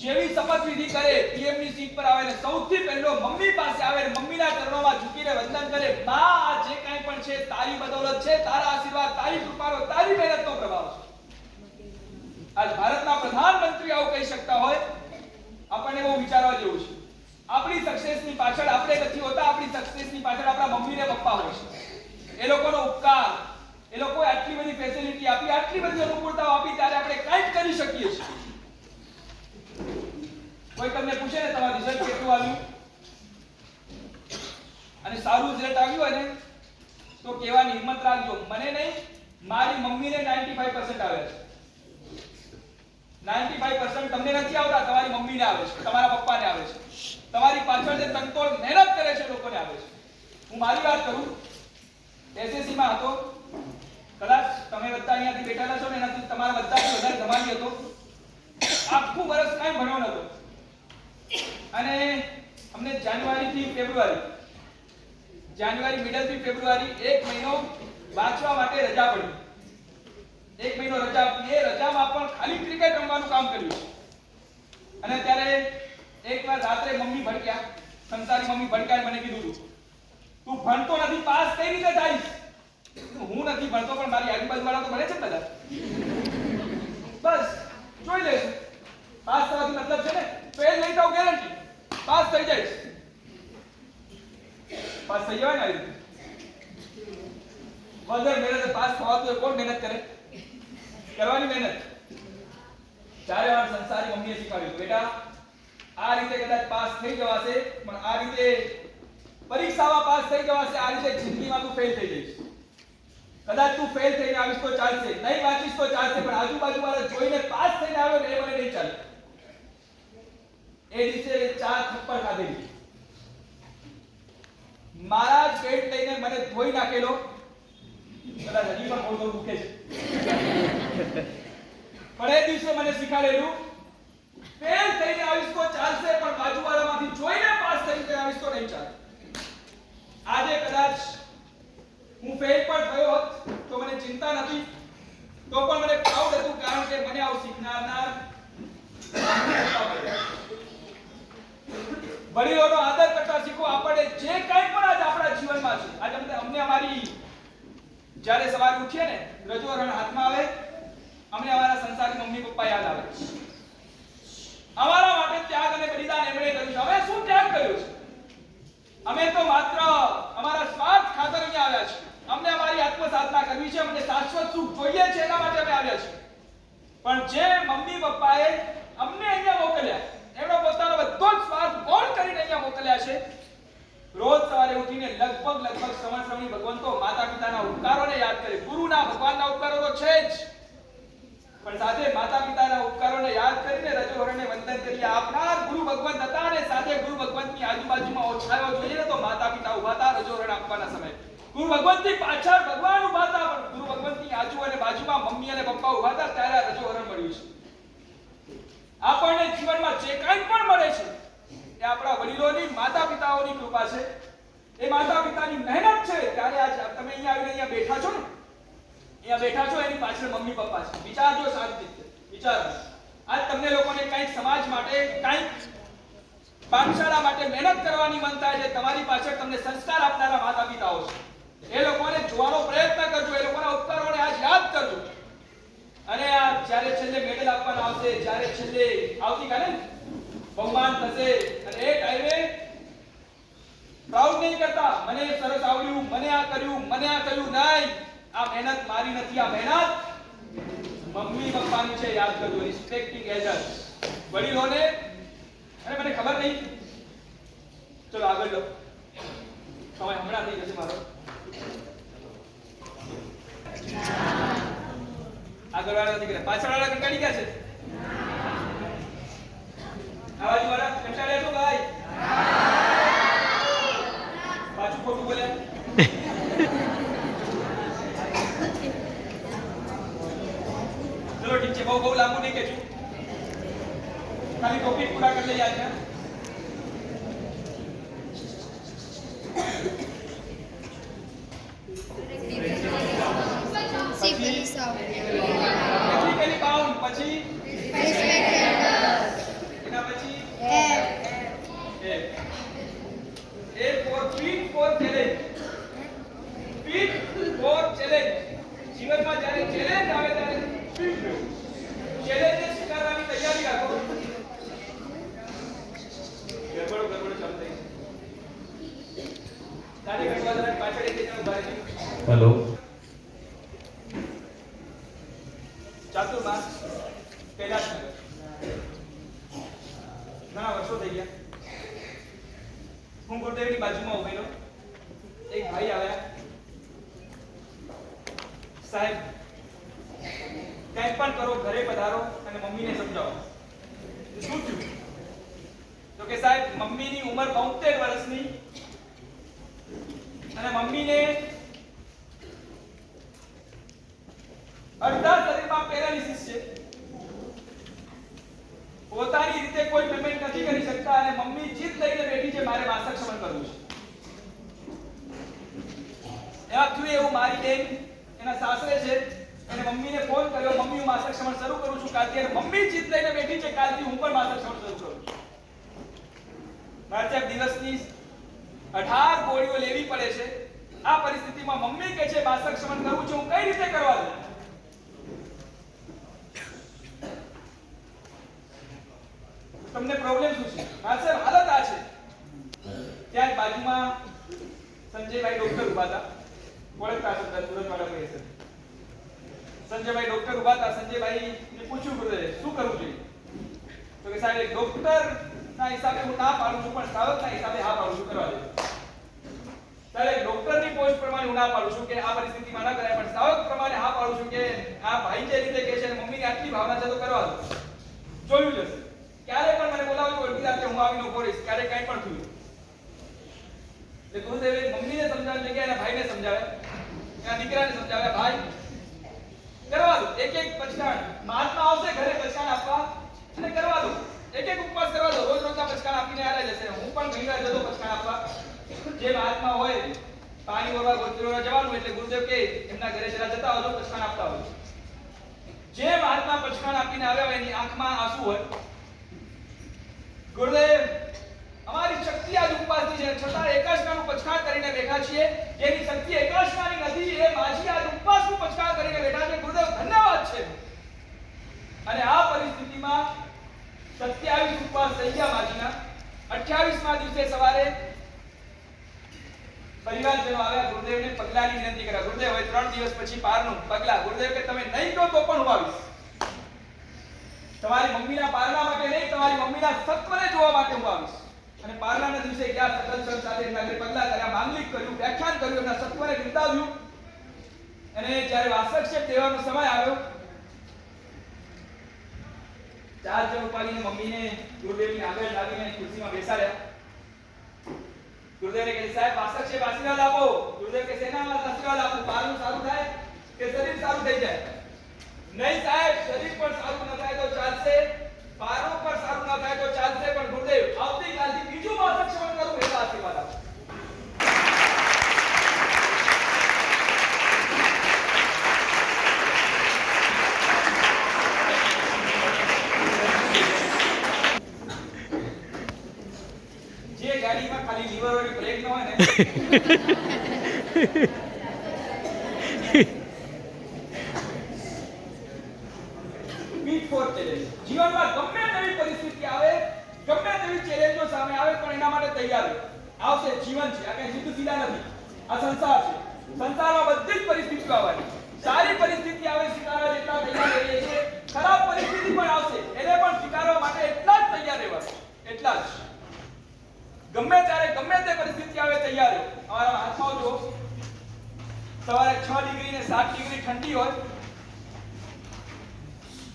[SPEAKER 1] જેવી શપથવિધિ કરે, પીએમ ની સીટ પર આવે ને સૌથી પહેલો મમ્મી પાસે આવે ને મમ્મીના ચરણોમાં ઝૂકીને વંદન કરે. માં, આ જે કાંઈ પણ છે તારી બદૌલત છે, તારા આશીર્વાદ, તારી કૃપાનો, તારી મહેનતનો પ્રભાવ છે. આજ ભારતના પ્રધાનમંત્રી આવું કહી શકતા હોય, આપણને બહુ વિચારવા જેવું છે. આપણી સક્સેસની પાછળ આપણે નથી હોતા, આપણી સક્સેસની પાછળ આપણા મમ્મી ને પપ્પા હોય છે. એ લોકોનો ઉપકાર, એ લોકોએ આટલી બધી ફેસિલિટી આપી, આટલી બધી અનુકૂળતાઓ આપી, ત્યારે આપણે કંઈક કરી શકીએ છીએ. કોઈ તમને પૂછે ને તમારું રિઝલ્ટ કેટલું આવ્યું અને સારું રિઝલ્ટ આવ્યું હોય ને તો કહેવાની હિંમત રાખજો, મને નહીં, મારી મમ્મીને 95% આવે છે. 95% તમને નથી આવતા, તમારી મમ્મીને આવે છે, તમારા પપ્પાને આવે છે. તમારી પાછળ જે તનતોડ મહેનત કરે છે લોકોને આવે છે. હું મારી વાત કરું, એસએસસી માં હતો, કદાચ તમે બધા અહીંયાથી બેઠેલા છો ને એનાથી તમારા બધાથી વધારે ધમાલી હતો. આખું વર્ષ કાંઈ ભણ્યો નતો અને અમને જાન્યુઆરી મિડલ થી ફેબ્રુઆરી 1 મહિનો વાંચવા માટે રજા પડી. 1 મહિનો રજા આપી. એ રજામાં પણ ખાલી ક્રિકેટ રમવાનું કામ કર્યું. અને ત્યારે એકવાર રાત્રે મમ્મી ભડક્યા, સંસારી મમ્મી ભડક્યા, મને કીધું તું ભણતો નથી, પાસ કઈ રીતે થાઈશ? હું નથી ભણતો પણ મારી આજુબાજુ વાળા તો ભણે છે બધા, બસ જોઈ લેશું. પાસ થવાથી મતલબ છે ને, ફેલ નહીં થાવ ગેરંટી, પાસ થઈ જઈશ. પાસ થઈ જવાય ને આવી રીતે. વગર મહેનતે પાસ થવાતું હોય, કોણ મહેનત કરે? કરવાની મહેનત. ત્યારે મારા સંસારી મમ્મીએ શીખવાડ્યું, બેટા આ રીતે કદાચ પાસ થઈ જવાશે, પણ આ રીતે પરીક્ષામાં પાસ થઈ જવાશે, આ રીતે જિંદગીમાં તું ફેલ થઈ જઈશ. કદાચ તું ફેલ થઈને આવીશ તો ચાલશે, નહીં વાંચીશ તો ચાલશે, પણ આજુબાજુ વાળા જોઈને પાસ થઈને આવ્યો ને એ મને નહીં ચાલે. એ દિવસે 4 થપ્પડ ખાધેલી. મારા જ પેટ લઈને મને ધોઈ નાખેલો. કદાચ હજી પણ થોડું દુખે છે, પણ એ દિવસે મને શીખવાડેલું, ફેલ થઈને આવીશ તો ચાલશે, પણ બાજુવાળામાંથી જોઈને પાસ થઈને આવીશ તો નહીં ચાલે. આજે કદાચ હું ફેલ પણ થયો હોત તો મને ચિંતા નથી, તો પણ મને પ્રાઉડ હતું, કારણ કે મને આવું શીખનારનાર વડીલોનો આદર કરતા શીખો. આપણે જે કંઈ પણ આજ આપણા જીવનમાં છે, આજ અમને અમારી જ્યારે સવારે ઉઠીએ ને, રજોરણ હાથમાં આવે, અમને અમારા સંસારી મમ્મી પપ્પા યાદ આવે. અમારા માટે ત્યાગ અને બલિદાન એમણે કર્યું છે. અમે શું ત્યાગ કર્યો છે? અમે તો માત્ર અમારા સ્વાર્થ ખાતર અહીંયા આવ્યા છીએ. અમને અમારી આત્મ સાધના કરવી છે, અમને શાશ્વત સુખ જોઈએ છે, એના માટે અમે આવ્યા છીએ. પણ જે મમ્મી પપ્પાએ અમને અહીંયા મોકલ્યા, એમનો પોતાનો બધો જ સ્વાર્થ કોણ કરીને અહીંયા મોકલ્યા છે. રોજ સવારે ઉઠીને લગભગ શ્રવણી ભગવંતો માતા પિતાના ઉપકારોને યાદ કરે. ગુરુના ભગવાનના ઉપકારો તો છે જ, પણ સાથે માતા પિતાના ઉપકારોને યાદ કરીને રજોહરણને વંદન કરી આપનાર ગુરુ ભગવંત હતા, અને સાથે ગુરુ ભગવંતની આજુબાજુમાં ઓછાયો જોઈએ ને તો માતા પિતા ઉભા હતા રજોહરણ આપવાના સમયે. ગુરુ ભગવંતની પાછળ ભગવાન ઉભા હતા, પણ ગુરુ ભગવંતની આજુ અને બાજુમાં મમ્મી અને પપ્પા ઉભા હતા, ત્યારે રજોહરણ મળ્યું છે. આપણને જીવનમાં જે કંઈ પણ મળે છે એ આપણા વડીલોની, માતા પિતાઓની કૃપા છે. એ માતા પિતાની મહેનત છે. ત્યારે આજ તમે અહીંયા આવીને અહીંયા બેઠા છો ને, અહીંયા બેઠા છો, એની પાછળ મમ્મી પપ્પા છે. વિચારજો શાંતિથી, વિચારજો. આજ તમને લોકોને કંઈક સમાજ માટે, કંઈક પાઠશાળા માટે મહેનત કરવાની મન થાય છે. તમારી પાછળ તમને સંસ્કાર આપનારા માતા પિતાઓ છે. એ લોકોને જોવાનો પ્રયત્ન કરજો, એ લોકોના ઉપકારોને આજ યાદ કરજો. અને આ જ્યારે છેલ્લે મેડલ આપવાના આવશે, જ્યારે છેલ્લે આવતીકાલે બહુમાન થશે, અને એ ટાઈમે પ્રાઉડ નહીં કરતા મને સરસ આવડ્યું, મને આ કર્યું, મને આ કર્યું નહીં. આ મહેનત મારી નથી, આ મહેનત મમ્મી પપ્પાની છે. યાદ કરજો, રિસ્પેક્ટિંગ એલ્ડર્સ, વડીલોને. અને મને ખબર નહીં, ચલો આગળ લો, સમય હમણાં થઈ જશે મારો. આગળ વાળા નથી કર્યા, પાછળ વાળા કંટાળી ગયા છે. આ બાજુ વાળા કંટાળ્યા છો ભાઈ? પાછું ખોટું બોલ્યા. ચલો ઠીક છે, બહુ લાંબુ નહીં કહેજો, ખાલી ટોપિક પૂરા કરી લઈએ આજના. ટેકનિકલી બાઉન્ડ, પછી એના પછી A for fit for challenge. Fit for challenge. જીવનમાં જ્યારે ચેલેન્જ આવે ત્યારે ફિટ રહો. ચેલેન્જને સ્વીકારવાની તૈયારી રાખો. ગડબડો ચાલુ થઈ. તારી ઘટવા પાછળ એક જણ ઉભા રહે.
[SPEAKER 2] હેલો.
[SPEAKER 1] ચાતુર્માસ કૈલાસનગર. ઘણા વર્ષો થઈ ગયા. હું ગુરુદેવની બાજુમાં ઉભેલો. એક ભાઈ આવ્યા. સાહેબ, કંઈ પણ કરો, ઘરે પધારો અને મમ્મીને સમજાવો. શું થયું? તો કે સાહેબ, મમ્મીની ઉંમર 72 વર્ષની અને મમ્મીને અડધા શરીરમાં પેરાલિસિસ છે. પોતાની રીતે કોઈ પેમેન્ટ નથી કરી શકતા અને મમ્મી જીદ લઈને બેઠી છે, મારે માસિક શ્રવણ કરવું છે. એમાં થયું એવું, મારી બેન એના સાસરે છે, અને મમ્મીને ફોન કર્યો, મમ્મી હું માસિક શ્રવણ શરૂ કરું છું કાલથી. અને મમ્મી જીદ લઈને બેઠી છે, કાલથી હું પણ માસિક શ્રવણ શરૂ કરું છું. મારે દિવસની 18 ગોળીઓ લેવી પડે છે. આ પરિસ્થિતિમાં મમ્મી કહે છે માસિક શ્રવણ કરવું છે, હું કઈ રીતે કરવા દઉં? તમને પ્રોબ્લેમ શું છે? હા સર, હાલત આ છે. ત્યાં બાજુમાં સંજયભાઈ ડોક્ટર ઉભા હતા. ઓળખતા હશો, સુરત વાળા ભાઈ છે. સંજયભાઈ ડોક્ટર ઉભા હતા. સંજયભાઈ ને પૂછ્યું કે શું કરવું જોઈએ? તો કે સાહેબ, ડોક્ટર ના હિસાબે હું ના પાડું છું, પણ સાવકના હિસાબે હા પાડું છું, કરવા દે. સાહેબ, ડોક્ટરની પોસ્ટ પ્રમાણે હું ના પાડું છું કે આ પરિસ્થિતિમાં ના કરાય, પણ સાવક પ્રમાણે હા પાડું છું કે આ ભાઈ જે રીતે કહે છે અને મમ્મીની આટલી ભાવના છે તો કરવા દો. જોયું જશે. ક્યારે પણ મને બોલાવજો, અડધી રાતે હું આવીને ઉભો રહીશ. ક્યારે કંઈ પણ થયું એટલે ગુરુદેવે મમ્મીને સમજાવવાની જગ્યાએ એના ભાઈને સમજાવે, એના દીકરાને સમજાવે, ભાઈ કરવા દો. એક પચકાણ મહાત્મા આવશે ઘરે પચકાણ આપવા, અને કરવા દો. એક ઉપવાસ કરવા દો. રોજના પચકાણ આપીને આવ્યા જશે. હું પણ ઘણી વાર જતો પચકાણ આપવા. જે મહાત્મા હોય પાણી વરવા ગોત્રીઓના જવાનું, એટલે ગુરુદેવ કે એમના ઘરે જરા જતા આવજો, પચકાણ આપતા આવજો. જે મહાત્મા પચકાણ આપીને આવ્યા હોય એની આંખમાં આંસુ હોય. ગુરુદેવ, અમારી શક્તિ આજ ઉપવાસની છે, છતાં એકાશનાનું પચકાણ કરીને બેઠા છીએ. જેની શક્તિ એકાશનાની નથી, એ માજી આજ ઉપવાસનું પચકાણ કરીને બેઠા છે. ગુરુદેવ, ધન્યવાદ છે. અને આ પરિસ્થિતિમાં 27 ઉપવાસ થઈ ગયા માજીના. 28મા દિવસે સવારે પરિવારજનો આવ્યા. ગુરુદેવને પગલાની વિનંતી કર્યા. ગુરુદેવ, હવે 3 દિવસ પછી પારનું પગલા. ગુરુદેવ કે તમે નહીં કહો તો પણ હું આવીશ. તમારી મમ્મીના પારણા માટે નહીં, તમારી મમ્મીના સત્વને જોવા માટે હું આવીશ. અને પારણાના દિવસે ગયા, સકલ સંત સાથે એમના ઘરે પગલા કર્યા, માંગલિક કર્યું, વ્યાખ્યાન કર્યું, એમના સત્વને બિરદાવ્યું. અને જ્યારે વાસક્ષેપ દેવાનો સમય આવ્યો, 4 જણ ઉપાડીને મમ્મીને ગુરુદેવની આગળ લાવીને ખુરશીમાં બેસાડ્યા. ગુરુદેવને કહે, સાહેબ વાસક્ષેપ આશીર્વાદ આપો. ગુરુદેવ કે શેના આશીર્વાદ આપું? પારણું સારું થાય કે શરીર સારું થઈ જાય? નહીં સાહેબ, શરીર પણ સારું ન થાય તો ચાલશે, પારણું પણ સારું ન થાય તો ચાલશે, પણ ગુરુદેવ આવતીકાલથી બીજું માસિક શ્રવણ કરું એવા આશીર્વાદ આપો. જે ગાડીમાં ખાલી લીવર વાળી બ્રેક ન હોય ને ફોર ચેલેન્જ. જીવનમાં ગમે તેવી પરિસ્થિતિ આવે, ગમે તેવી ચેલેન્જો સામે આવે, પણ એના માટે તૈયાર રહો. આવશે, જીવન છે, આ કઈ સીધું સીધા નથી. આ સંસાર છે. સંસારમાં બધી જ પરિસ્થિતિઓ આવવાની. સારી પરિસ્થિતિ આવે સ્વીકારવા જેટલા તૈયાર રહીએ છીએ, ખરાબ પરિસ્થિતિ પણ આવશે, એને પણ સ્વીકારવા માટે એટલા જ તૈયાર રહેવાનું. એટલા જ. ગમે ત્યારે ગમે તે પરિસ્થિતિ આવે તૈયાર રહો. અમારા હાથમાં જો સવારે 6 ડિગ્રી ને 7 ડિગ્રી ઠંડી હોય,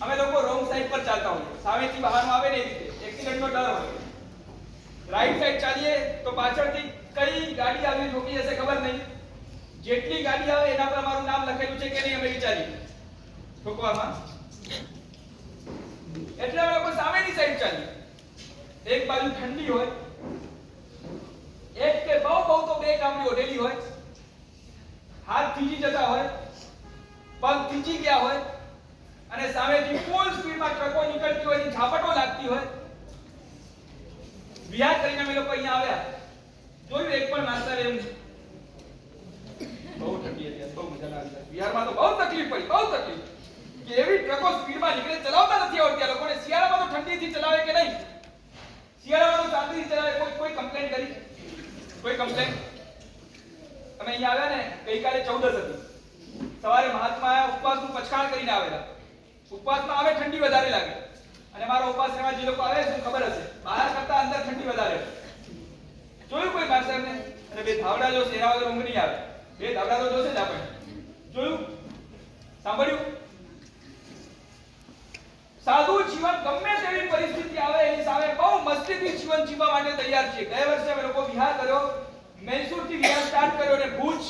[SPEAKER 1] અમે લોકો રોંગ સાઈડ પર ચાલતા હોઈએ. સામેથી વાહનો આવે ને એ રીતે એક્સિડન્ટનો ડર હોય. રાઈટ સાઈડ ચાલીએ તો પાછળથી કઈ ગાડી આવી ઠોકી જશે ખબર નહીં. જેટલી ગાડી આવે એના પર અમારું નામ લખેલું છે કે નહીં અમે વિચારીએ ઠોકવામાં. એટલે અમે લોકો સામેની સાઈડ ચાલીએ. એક બાજુ ઠંડી હોય, એક કે બહુ તો બે કામની ઓઢેલી હોય, હાથ થીજી જતા હોય, પગ થીજી ગયા હોય, અને સામેથી ફૂલ સ્પીડમાં ટ્રકો નીકળતી હોય, ઝાપટો લાગતી હોય. વિહાર કરીને અમે લોકો અહીંયા આવ્યા, જોયું એક પણ માસ્ટર એમ બહુ ઠંડી હતી, બહુ મજા ના આવી. બિહારમાં તો બહુ તકલીફ પડી, બહુ તકલીફ કે એવી ટ્રકો સ્પીડમાં નીકળે, ચલાવતા નથી આવડતી આ લોકોને. શિયાળામાં તો ઠંડીથી ચલાવે કે નહીં, શિયાળામાં તો શાંતિથી ચલાવે. કોઈ કમ્પ્લેન કરી? કોઈ કમ્પ્લેન? અમે અહીંયા આવ્યા ને, ગઈકાલે 14 હતી. સવારે મહાત્મા ઉપવાસનું પચકાણ કરીને આવેલા. ઉપવાસમાં આવે ઠંડી વધારે લાગે, અને મારો ઉપવાસ એમાં જે લોકો આવે શું ખબર હશે, બહાર કરતા અંદર ઠંડી વધારે. જોયું કોઈ માસ્ટરને? અને બે ધાવડા જોશે, એના વગર ઊંઘ નહીં આવે. બે ધાવડા તો જોશે જ આપણે. જોયું? સાંભળ્યું? સાદું જીવન ગમે તેવી પરિસ્થિતિ આવે એની સામે બહુ મસ્તીથી જીવન જીવવા માટે તૈયાર છે. ગયા વર્ષે અમે લોકો વિહાર કર્યો, મૈસૂરથી વિહાર સ્ટાર્ટ કર્યો, અને ભુજ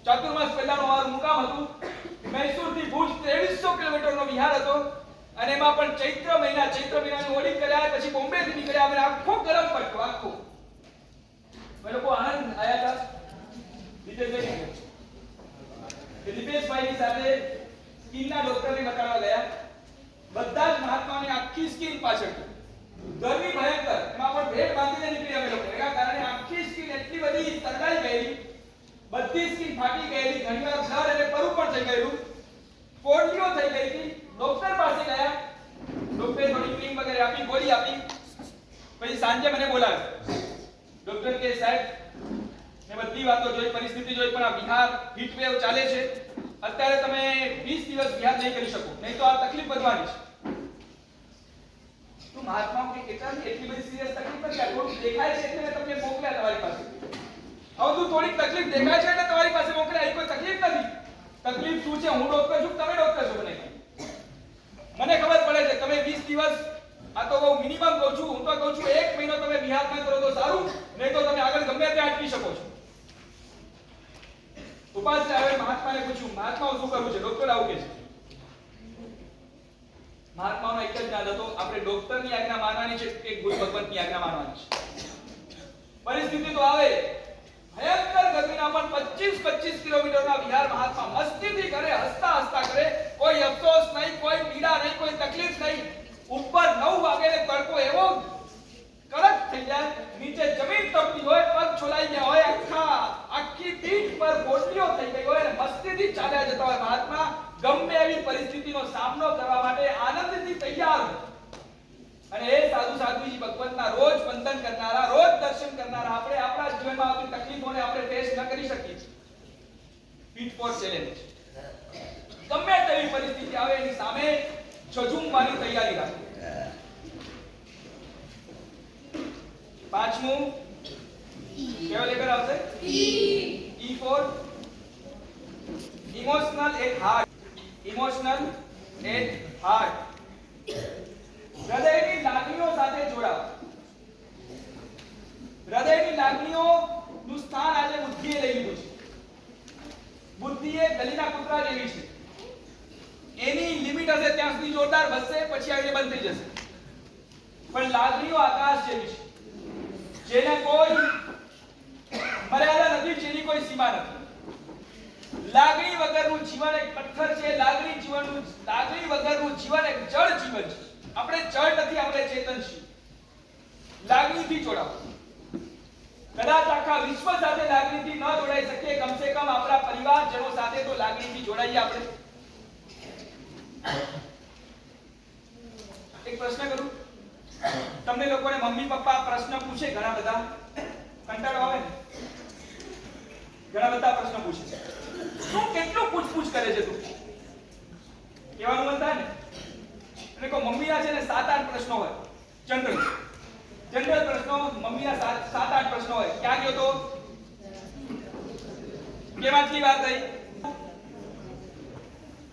[SPEAKER 1] ચાતુર્માસ પહેલાનું અમારું મુકામ હતું. મૈસૂરથી ભુજ 2300 કિલોમીટરનો વિહાર હતો, અને એમાં પણ ચૈત્ર મહિનાની હોળી કર્યા. પછી બોમ્બેથી નીકળ્યા અમે, આખો ગરમ પટ્ટો આખો. અમે લોકો આનંદ આયા હતા. દિપેશભાઈની સાથે સ્કિનના ડોક્ટરને બતાવવા ગયા. બધા જ મહાત્માની આખી સ્કિન પાછળ ગરમી ભયંકર, એમાં પણ ભેટ બાંધીને નીકળ્યા અમે લોકો. એના કારણે આખી સ્કિન એટલી બધી તરલાઈ ગયેલી, બધી સ્કિન ફાટી ગયેલી, ઘણીવાર બ્લર અને પરું પણ થઈ ગયેલું, પોટલીઓ થઈ ગઈ હતી. ડોક્ટર પાસે ગયા, ડોક્ટરે થોડી ક્રીમ વગેરે આપી, ગોળી આપી. પછી સાંજે મને બોલાવ્યો. ડોક્ટર કે સાહેબ મેં બધી વાતો જોઈ, પરિસ્થિતિ જોઈ, પણ આ બિહાર હીટ વેવ ચાલે છે, અત્યારે તમે 20 દિવસ બિહાર નહીં કરી શકો, નહીં તો આ તકલીફ વધવાની છે. તું મહાત્મા કે કેટલાની એટલી બધી સિરિયસ તકલીફ નથી, આ થોડું દેખાય છે એટલે મેં તમને મોકલ્યા તમારી પાસે. હવે તું થોડીક તકલીફ દેખાય છે એટલે તમારી પાસે મોકલ્યા, એ કોઈ તકલીફ નથી. તકલીફ શું છે? હું ડોક્ટર છું, તમે ડોક્ટર છો. મને ખબર પડે છે તમે 20 દિવસ, આ તો બહુ મિનિમમ કહું છું, હું તો કહું છું 1 મહિનો તમે બિહાર ન કરો તો સારું, નહીં તો તમે આગળ ગમે ત્યાં અટકી શકો છો. ઉપાસ આવે મહાત્માને પૂછ્યું, મહાત્માઓ શું કરવું છે? ડોક્ટર આવું કે છે. મહાત્માઓનો એક જ જ્ઞાન હતો, આપણે ડોક્ટરની આજ્ઞા માનવાની છે કે ગુરુ ભગવંતની આજ્ઞા માનવાની છે. પરિસ્થિતિ તો આવે, ભયંકર ગરમીના પણ 25 કિલોમીટરના વિહાર મહાત્મા મસ્તીથી કરે, હસતા હસતા કરે, કોઈ અફસોસ નહીં, કોઈ પીડા નહીં, કોઈ તકલીફ નહીં. ઉપર 9 વાગે ને તડકો એવો કડક થઈ જાય, નીચે જમીન તપતી હોય, પગ છોલાઈ ગયા હોય, આખી પીઠ પર ગોટલીઓ થઈ ગઈ હોય, અને મસ્તીથી ચાલ્યા જતા હોય મહાત્મા. ગમે એવી પરિસ્થિતિનો સામનો કરવા માટે આનંદથી તૈયાર. અને એ સાધુજી ભગવંતના રોજ વંદન કરનારા, રોજ દર્શન કરનારા આપણે આપણા જીવનમાં આવતી તકલીફોને આપણે ફેસ ન કરી શકીએ. પીઠ ફોર ચેલેન્જ. ગમે તેવી પરિસ્થિતિ આવે એની સામે ઝઝૂમવાની તૈયારી રાખો. પાંચમું કેવો લેટર આવશે? E for emotional at heart. Emotional at heart. હૃદયની લાગણીઓ સાથે જોડાવ. હૃદયની લાગણીઓનું સ્થાન આજે બુદ્ધિએ લઈ લીધું છે. બુદ્ધિ એ ગલીના કૂતરા જેવી છે, એની લિમિટ હશે ત્યાં સુધી જોરદાર બસશે, પછી આવીને બંધ થઈ જશે. પણ લાગણીઓ આકાશ જેવી છે, જેને કોઈ મર્યાદા નથી, જેની કોઈ સીમા નથી. લાગણી વગરનું જીવન એક પથ્થર છે, લાગણી વગરનું જીવન એક જળ જીવન છે. આપણે જળ નથી, આપણે ચેતન છીએ. લાગણીથી જોડાઓ. કદાચ આખા વિશ્વ સાથે લાગણીથી ન જોડાઈ શકીએ, કમસે કમ આપણા પરિવારજનો સાથે તો લાગણીથી જોડાઈએ આપણે. એક પ્રશ્ન કરું, તમને લોકોને મમ્મી પપ્પા પ્રશ્ન પૂછે ઘણા બધા, કંટાળો આવે ને? ઘણા બધા પ્રશ્ન પૂછે છે. શું કેટલું પૂછપૂછ કરે છે તું? કહેવાનું મન થાય ને? અને કો મમ્મીના છે ને 7-8 પ્રશ્નો હોય જનરલ પ્રશ્નો. મમ્મીના 7-8 પ્રશ્નો હોય. ક્યાં ગયો તો? કેમ આટલી વાર થઈ?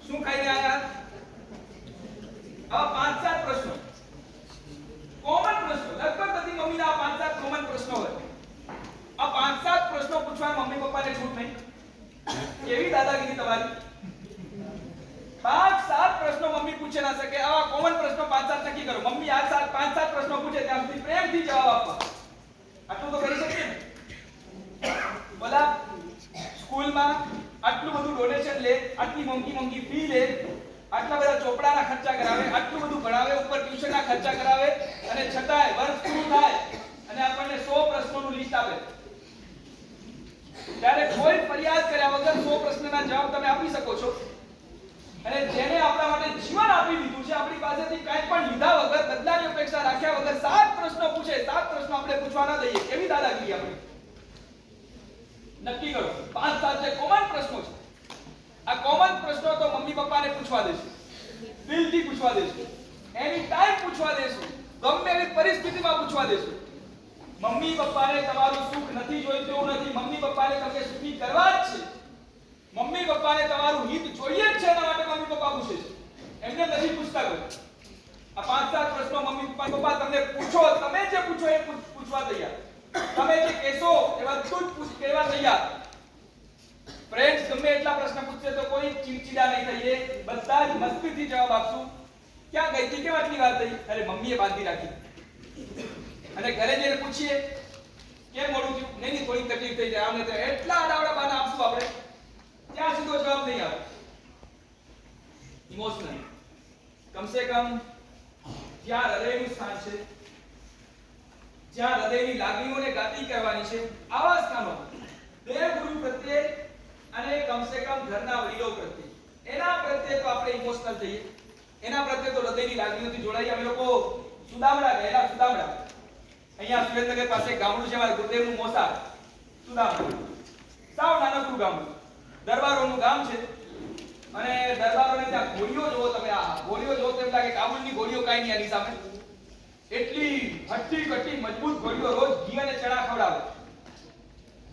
[SPEAKER 1] શું ખાઈને આયા? આવા 5-7 પ્રશ્નો, કોમન પ્રશ્નો. લગભગ બધી મમ્મીના 5-7 કોમન પ્રશ્નો હોય. આ 5-7 પ્રશ્નો પૂછવા મમ્મી પપ્પાને છૂટ નહીં. કેવી દાદાગીરી તમારી! 5-7 પ્રશ્નો મમ્મી પૂછે ના શકે. આવા કોમન પ્રશ્નો 5-7 નક્કી કરો. મમ્મી આ 5-7 પ્રશ્નો પૂછે ત્યાં સુધી પ્રેમથી જવાબ આપવા. આટલું તો કરી શકીએ ને? બોલા સ્કૂલમાં આટલું બધું ડોનેશન લે, આટલી મોંઘી ફી લે, આટલા બધા ચોપડાના ખર્ચા કરાવે, આટલું બધું ભણાવે, ઉપર ટ્યુશનના ખર્ચા કરાવે, અને છતાંય વર્ષ પૂરું થાય અને આપણને 100 પ્રશ્નોનું લિસ્ટ આપે. ત્યારે કોઈ ફરિયાદ કર્યા વગર 100 પ્રશ્નના જવાબ તમે આપી શકો છો. અને જેને આપણા માટે જીવન આપી દીધું છે, આપણી પાસેથી કંઈ પણ લીધા વગર, બદલાની અપેક્ષા રાખ્યા વગર 7 પ્રશ્નો પૂછે, 7 પ્રશ્નો આપણે પૂછવા ના દઈએ. કેવી દાદાગીરી આપણી! નક્કી કરો 5-7 જે કોમન પ્રશ્નો છે. આ કોમન પ્રશ્નો તો મમ્મી પપ્પાને પૂછવા દેશું, દિલથી પૂછવા દેશું, એની ટાઈમ પૂછવા દેશું, ગમે એવી પરિસ્થિતિમાં પૂછવા દેશું. મમ્મી પપ્પાને તમારું સુખ નથી જોઈતું એવું નથી. મમ્મી પપ્પાને તમને સુખી કરવા જ છે. મમ્મી પપ્પાને તમારું હિત જોઈએ જ છે. એના માટે મમ્મી પપ્પા પૂછે છે, એમને નથી પૂછતા કોઈ. આ 5-7 પ્રશ્નો મમ્મી પપ્પા તમને પૂછો, તમે જે પૂછો એ પૂછવા તૈયાર. તમે જે કહેશો એ બધું જ કહેવા તૈયાર. ફ્રેન્ડ્સ, ગમે એટલા પ્રશ્ન પૂછશે તો કોઈ ચીડચીડા નહીં થઈએ, બધા જ મસ્તીથી જવાબ આપશું. ક્યાં ગઈ હતી? કેમ આટલી વાર થઈ? અરે મમ્મીએ બાંધી રાખી. અને ઘરે જઈને પૂછીએ કેમ મોડું થયું? નહીં થોડી તકલીફ થઈ જાય, આમને તો એટલા આડાવડા બાના આપશું આપણે, ત્યાં સીધો જવાબ નહીં આવે. ઇમોશનલ, કમસે કમ જ્યાં હૃદયનું સ્થાન છે, જ્યાં હૃદયની લાગણીઓને ગાતી કરવાની છે, આવા સ્થાનો દેવ ગુરુ પ્રત્યે અને કમસે કમ ઘરના વડીલો પ્રત્યે, એના પ્રત્યે તો આપણે ઇમોશનલ થઈએ. એના પ્રત્યે તો હૃદયની લાગણીઓથી જોડાઈ. અમે લોકો સુદામડા ગયેલા. સુદામડા અહીંયા સુરેન્દ્રનગર પાસે ગામડું છે મારા ગુરુદેવનું મોસાળ. સુદામડા સાવ નાનકડું ગામડું, દરબારોનું ગામ છે. અને દરબારોને ત્યાં ઘોડીઓ જોવો તમે. આ ઘોડીઓ જોવો તેમ લાગે કાબુલની ઘોડીઓ કાઈ નહીં આની સામે. એટલી હટ્ટી કટ્ટી મજબૂત ઘોડીઓ. રોજ ઘી અને ચણા ખવડાવે.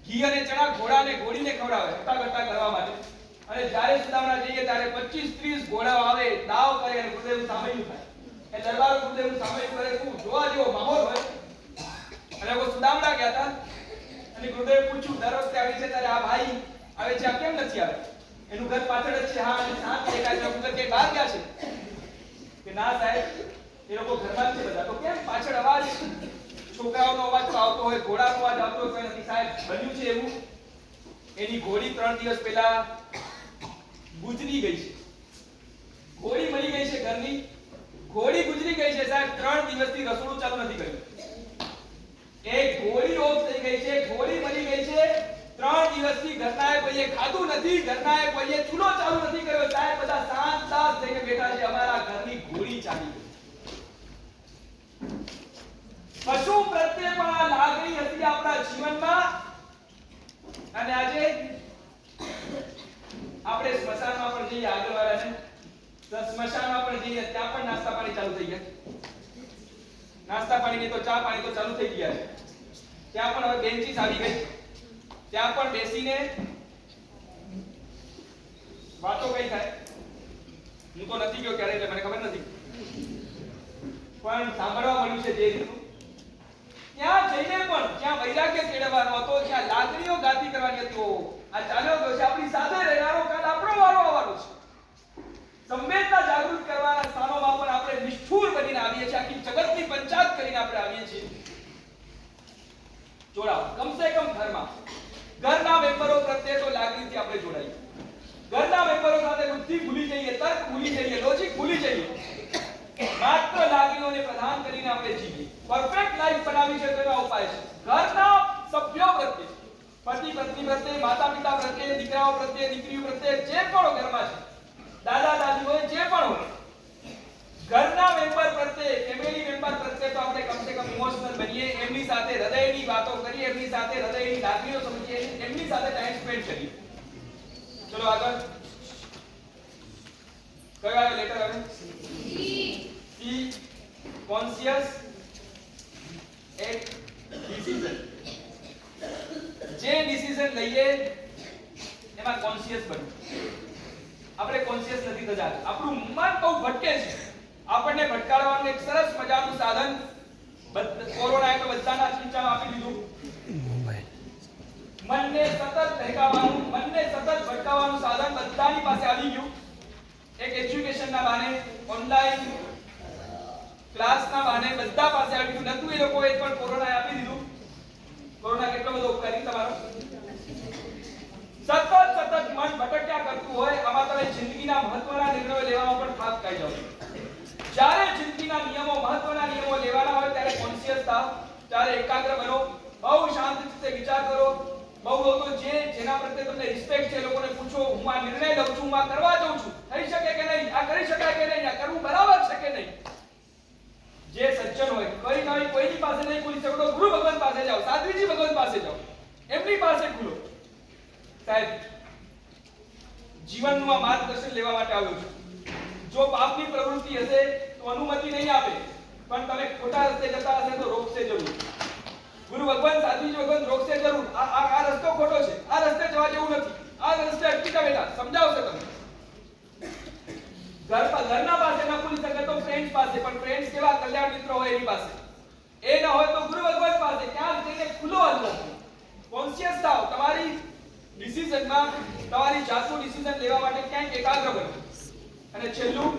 [SPEAKER 1] ઘી અને ચણા ઘોડાને ઘોડીને ખવડાવે હટ્ટા કરવા માટે. અને જ્યારે સુદામડા જઈએ ત્યારે 25-30 ઘોડાઓ આવે, દાવ કરે અને ગુરુદેવનું સામૈયું થાય. એ દરબાર ગુરુદેવનું સામૈયું કરે, ખૂબ જોવા જેવો માહોલ હોય. અને વો સુદામડા ગયા હતા અને ગુરુદેવે પૂછ્યું, દર વખતે આવી છે ત્યારે આ ભાઈ આવે છે, આ કેમ નથી આવે? એનું ઘર પાછળ જ છે. હા, અને શાંત દેખાય છે. ગુરુદેવ કે બહાર ગયા છે? કે ના સાહેબ, એ લોકો ઘરમાં જ છે બધા. તો કેમ પાછળ અવાજ, છોકરાઓનો અવાજ આવતો હોય, ઘોડાનો અવાજ આવતો હોય નથી? સાહેબ, બન્યું છે એવું, એની ઘોડી 3 દિવસ પહેલા ગુજરી ગઈ છે. ઘોડી મળી ગઈ છે ઘરની, ઘોડી ગુજરી ગઈ છે સાહેબ. 3 દિવસથી રસોડું ચાલુ નથી કર્યું. એક ઘોડી ઓફ થઈ ગઈ છે, ઘોડી મળી ગઈ છે. 3 દિવસથી ઘરનાએ કોઈએ ખાધું નથી, ઘરનાએ કોઈએ ચૂલો ચાલુ નથી કર્યો. સાહેબ બધા શાંત થઈને બેઠા છે. અમારા ઘરની ઘોડી ચાલી ગઈ. પશુ પ્રત્યે પણ આ લાગણી હતી આપણા જીવનમાં. અને આજે આપણે સ્મશાનમાં પણ જઈએ, આગળવાળાને સ્મશાનમાં પણ જઈએ, ત્યાં પણ નાસ્તા પાણી ચાલુ થઈ ગયા. નાસ્તા પાણી નહીં તો ચા પાણી તો ચાલુ થઈ ગયા છે. ત્યાં પણ હવે બેન્ચીસ આવી ગઈ. ત્યાં પણ બેસીને વાતો કઈ થાય. હું તો નથી ગયો ક્યારે, એટલે મને ખબર નથી, પણ સાંભળવા મળ્યું છે જે રીતનું. ત્યાં જઈને પણ જ્યાં વૈરાગ્ય કેળવવાનો હતો, જ્યાં લાગણીઓ ગાતી કરવાની હતી, આ ચાલ્યો ગયો છે. આપણી સાથે રહેનારો કાલ આપણો વારો આવવાનો છે. સંવેદના જાગૃત કરવાના સ્થાનોમાં પણ આપણે નિષ્ઠુર બનીને આવીએ છીએ. આખી જગતની પંચાયત કરીને આપણે આવીએ છીએ. જોડાઓ કમસે કમ ઘરના મેમ્બરો પ્રત્યે તો લાગણીથી આપણે જોડાઈએ. ઘરના મેમ્બરો સાથે બુદ્ધિ ભૂલી જઈએ, તર્ક ભૂલી જઈએ, લોજિક ભૂલી જઈએ. માત્ર લાગણીઓને પ્રદાન કરીને આપણે જીવીએ. પરફેક્ટ લાઈફ બનાવી છે તો એવા ઉપાય છે. ઘરના સભ્યો પ્રત્યે, પતિ પત્ની પ્રત્યે, માતા પિતા પ્રત્યે, દીકરાઓ પ્રત્યે, દીકરીઓ પ્રત્યે, જે પણ ઘરમાં છે, દાદા દાદી હોય, જે પણ હોય, ઘરના મેમ્બર પ્રત્યે કરીએ, એમની સાથે હૃદયની વાતો કરીએ, એમની સાથે હૃદયની લાગણીઓ સમજીએ, એમની સાથે ટાઈમ સ્પેન્ડ કરીએ. ચલો આગળ. કયો આવ્યો લેટર હવે? સી. કોન્શિયસ એક ડિસિઝન. જે ડિસિઝન લઈએ એમાં કોન્શિયસ બનવું. આપણે કોન્શિયસ નથી થતા. આપણું મન બહુ ભટકે છે. આપણને ભટકાડવાનું એક સરસ મજાનું સાધન કોરોનાએ તો બધાના ખીચામાં આપી દીધું. મનને સતત બહેકાવવાનું, મનને સતત ભટકાવવાનું સાધન બધાની પાસે આવી ગયું. એક એજ્યુકેશનના બહાને, ઓનલાઈન ક્લાસના બહાને બધા પાસે આવી ગયું. નતું એ લોકોએ પણ કોરોનાએ આપી દીધું. કોરોના કેટલો બધો ઉપકારી તમારો. સતત મન ભટક્યા કરતું હોય, આમાં તમે જિંદગીના મહત્વના નિર્ણયો લેવામાં પણ થાક ખાઈ જાઓ. જ્યારે જિંદગીના નિયમો, મહત્વના નિયમો લેવાના હોય ત્યારે કોન્શિયસ થાઓ, ત્યારે એકાગ્ર બનો, બહુ શાંત રીતે વિચાર કરો. બહુ તો જેના પ્રત્યે તમને રિસ્પેક્ટ છે એ લોકોને પૂછો, હું આ નિર્ણય લઉં છું, હું આ કરવા જાઉં છું, થઈ શકે કે નહીં, આ કરી શકાય કે નહીં, આ કરવું બરાબર છે કે નહીં. જે સજ્જન હોય, કોઈની પાસે નહીં ખુલી શકો, ગુરુ ભગવાન પાસે જાઓ, સાધ્વીજી ભગવાન પાસે જાઓ, એમની પાસે ખુલો. સાહેબ, જીવનનું આ માર્ગદર્શન લેવા માટે આવ્યો છું. જો પાપની પ્રવૃત્તિ હશે તો અનુમતિ નહીં આપે, પણ તમે ખોટા રસ્તે જતા હશે તો રોકશે જરૂર. ગુરુ ભગવાન, સાધ્વીજી ભગવાન રોકશે જરૂર. આ રસ્તો ખોટો છે, આ રસ્તે જવા જેવું નથી, આ રસ્તે અટકી જા બેટા, સમજાવશે તમને. ઘરના પાસે ન ખુલી શકે તો ફ્રેન્ડ્સ પાસે, પણ ફ્રેન્ડ્સ કેવા કલ્યાણ મિત્ર હોય એની પાસે. એ ન હોય તો ગુરુ ભગવાન પાસે. ક્યાં જઈને ખુલો અંદર. કોન્શિયસ થાઓ. તમારી ડિસિઝનમાં, તમારી જાતનું ડિસિઝન લેવા માટે ક્યાંક એકાગ્ર બનો. અને છેલ્લું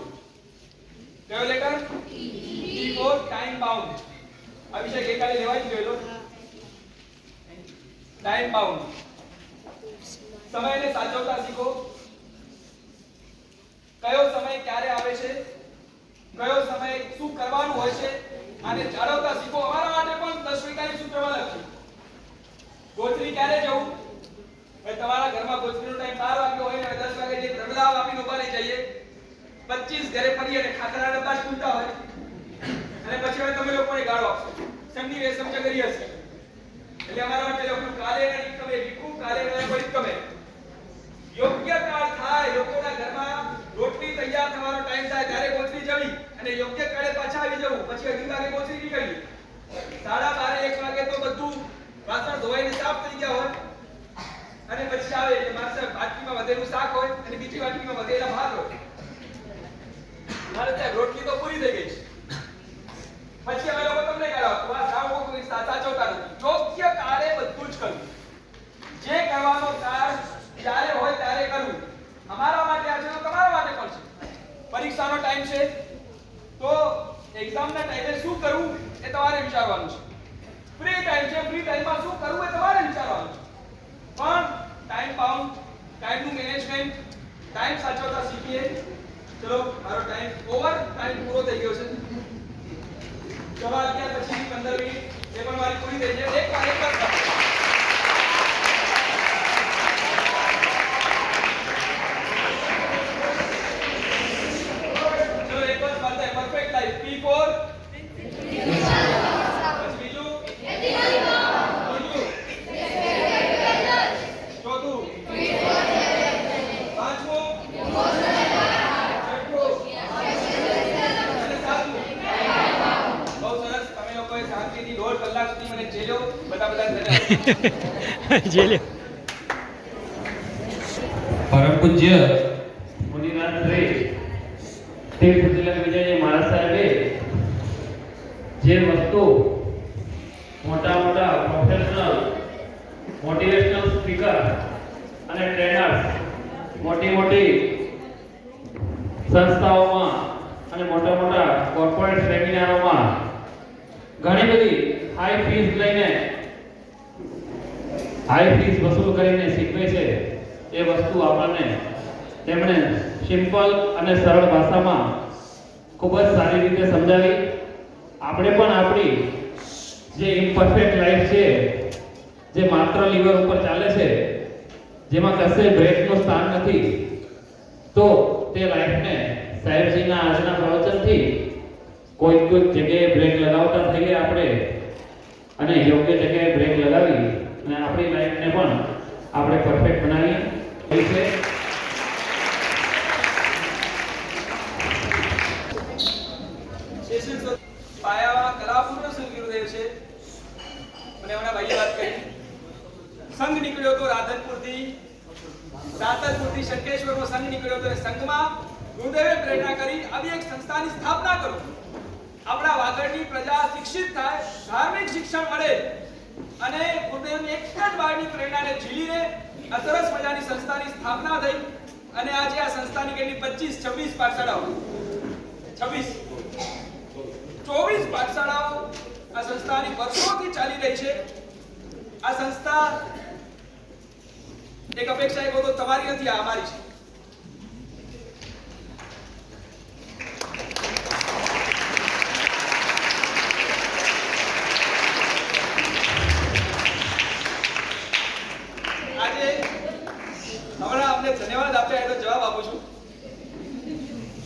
[SPEAKER 1] કયો letter? T for time bound. આ વિષય ગઈકાલે લેવાઈ ગયેલો. Time bound. સમયને સાચવતા શીખો. કયો સમય ક્યારે આવે છે, કયો સમય શું કરવાનું હોય છે, આને જાળવતા શીખો. અમારા માટે પણ 10 વિકાની સૂત્રમાં લખ્યું. ગોચરી ક્યારે જવું? ભાઈ તમારા ઘરમાં ગોચરીનો ટાઈમ 12 વાગ્યો હોય ને 10 વાગે જે પ્રબલાવ આપીને ઉભા રહી જઈએ, 25 ઘરે ફરીએ અને ખાખરા ડબ્બા ખૂલતા હોય, અને પછી હવે તમે લોકોને ગાળો આપશો. સંધિ રેશમ ચગરી હશે. એટલે અમારા માટે લખ્યું કાલે ન નિકમે વિકુ, કાલે ન પરિકમે. યોગ્ય કાળ થાય, લોકોના ઘરમાં રોટલી તૈયાર થવાનો ટાઈમ થાય ત્યારે ગોચરી જવી અને યોગ્ય કાળે પાછા આવી જવું. પછી 11 વાગે ગોચરી નીકળી. 12:30 1 વાગે તો બધું વાસણ ધોવાઈને સાફ થઈ ગયા હોય, અને પછી આવે એટલે મારે વાટકીમાં વધેલું શાક હોય અને બીજી વાટકીમાં વધેલા ભાત હોય. મારે ત્યાં રોટલી તો પૂરી થઈ ગઈ છે. પછી અમે લોકો તમને કરાવો આ સાવ કોઈ સાચવતા નથી. યોગ્ય કાળે બધું જ કરવું. જે કરવાનો કાળ જ્યારે હોય ત્યારે કરવું. અમારા માટે આ છે તો તમારા માટે પણ છે. પરીક્ષાનો ટાઈમ છે તો એક્ઝામના ટાઈમે શું કરવું એ તમારે વિચારવાનું છે. ફ્રી ટાઈમ છે, ફ્રી ટાઈમમાં શું કરવું એ તમારે વિચારવાનું છે. પણ ટાઈમ બાઉન્ડ, ટાઈમનું મેનેજમેન્ટ, ટાઈમ સાચવતા શીખીએ. ચલો, મારો ટાઈમ ઓવર, ટાઈમ પૂરો થઈ ગયો છે. સવા 11 પછી 15 મિનિટ એ પણ મારી પૂરી થઈ છે. એક વાર
[SPEAKER 2] પરમ પૂજ્ય મુનિનાથ શ્રી તીર્થ તિલક વિજય મહારાજ સાહેબે જે વસ્તુ મોટા પ્રોફેશનલ મોટિવેશનલ સ્પીકર અને ટ્રેનર્સ મોટી સંસ્થાઓમાં અને મોટા કોર્પોરેટ સેમિનારોમાં ઘણી બધી હાઈ ફીસ વસૂલ કરીને શીખવે છે, એ વસ્તુ આપણને તેમણે સિમ્પલ અને સરળ ભાષામાં ખૂબ જ સારી રીતે સમજાવી. આપણે પણ આપણી જે ઇમ્પરફેક્ટ લાઈફ છે, જે માત્ર લીવર ઉપર ચાલે છે, જેમાં કશે બ્રેકનું સ્થાન નથી, તો તે લાઈફને સાહેબજીના આજના પ્રવચનથી કોઈક જગ્યાએ બ્રેક લગાવતા થઈએ આપણે, અને યોગ્ય જગ્યાએ બ્રેક લગાવી અને આપણી લાઈફને પણ આપણે પરફેક્ટ બનાવી છે.
[SPEAKER 1] પાયામાં કલાપુરનો સંઘ ગુરુદેવ છે. મને એમના ભાઈએ વાત કરી, સંઘ નીકળ્યો તો રાધનપુરથી, રાધનપુરથી શંકેશ્વરનો સંઘ નીકળ્યો તો એ સંઘમાં ગુરુદેવે પ્રેરણા કરી આવી એક સંસ્થાની સ્થાપના કરો. આપણા વાગડની પ્રજા શિક્ષિત થાય, ધાર્મિક શિક્ષણ મળે અને ગુરુદેવની એક જ વારની પ્રેરણાને ઝીલીને આ સરસ મજાની સંસ્થાની સ્થાપના થઈ. અને આજે આ સંસ્થાની કેટલી 25-26 પાઠશાળાઓ, 24 પાઠશાળાઓ આ સંસ્થાની વર્ષોથી ચાલી રહી છે. આ સંસ્થા એક અપેક્ષા એક તો તમારી નથી, આ અમારી છે. આજે હમણાં અમને ધન્યવાદ આપ્યા એટલે જવાબ આપું છું.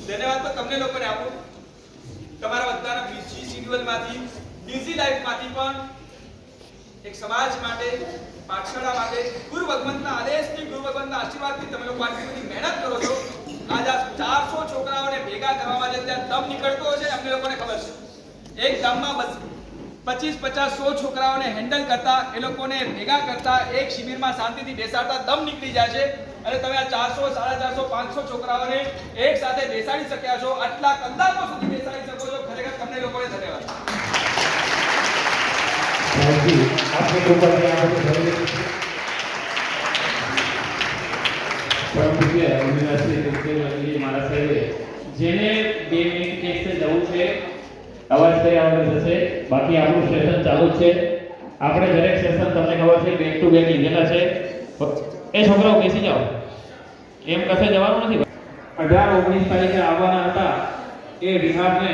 [SPEAKER 1] ધન્યવાદ તો તમને લોકોને આપું, તમારા બધાના બિઝી શેડ્યુલમાંથી, બિઝી લાઈફમાંથી પણ એક સમાજ માટે, પાઠશાળા માટે ગુરુ ભગવંતના આદેશથી, ગુરુ ભગવંતના આશીર્વાદથી તમે લોકો આટલી બધી મહેનત કરો છો. આજ આ 400 છોકરાઓને ભેગા કરવામાં જે ત્યાં દમ નીકળતો હોય છે અમને લોકોને ખબર છે. એક ગામમાં 25-50-100 છોકરાઓને હેન્ડલ કરતા, એ લોકોને ભેગા કરતા, એક શિબિરમાં શાંતિથી બેસાડતા દમ નીકળી જાય છે. અને તમે આ 400, 450, 500 છોકરાઓને એક સાથે બેસાડી શક્યા છો, આટલા કલાકો સુધી બેસાડી શકો છો. ખરેખર તમને લોકોને ધન્યવાદ.
[SPEAKER 2] આપની કૃપાથી આ બધું થયું. પરમ પૂજ્ય યુનિવર્સિટી મારા સાહેબે જેને 2 મિનિટ કેસે જવું છે અવાજ કર્યા વગર જશે. બાકી આપણું સેશન ચાલુ જ છે. આપણે દરેક સેશન તમને ખબર છે બેક ટુ બેક લીધેલા છે. એ છોકરાઓ બેસી જાઓ, એમ કશે જવાનું નથી. 18-19 તારીખે આવવાના હતા એ વિહારને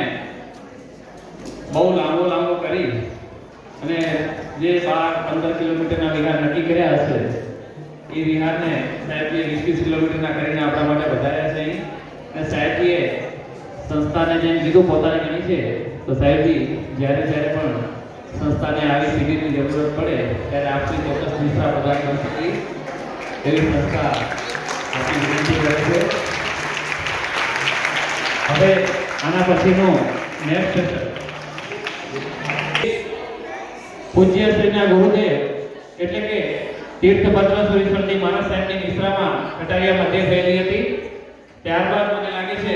[SPEAKER 2] બહુ લાંબો કરી અને જે 12-15 કિલોમીટરના વિહાર નક્કી કર્યા હશે એ વિહારને સાહેબજીએ 20-20 કિલોમીટરના કરીને આપણા માટે વધાર્યા છે. અને સાહેબજીએ સંસ્થાને જેમ કીધું પોતાને ગણી છે, તો સાહેબજી જ્યારે પણ સંસ્થાને આવી શિબિરની જરૂરત પડે ત્યારે આપની ચોક્કસ નિષ્ઠા પ્રદાન કરશે એવી સંસ્થા આપની વિનંતી કરે છે. હવે આના પછીનું નેક્સ્ટ સેશન પૂજ્ય શ્રીના ગુરુદેવ એટલે કે તીર્થભદ્ર સુરેશ્વરજી મહારાજ સાહેબની નિશ્રામાં કટારિયા મધ્ય થયેલી હતી. ત્યારબાદ મને લાગે છે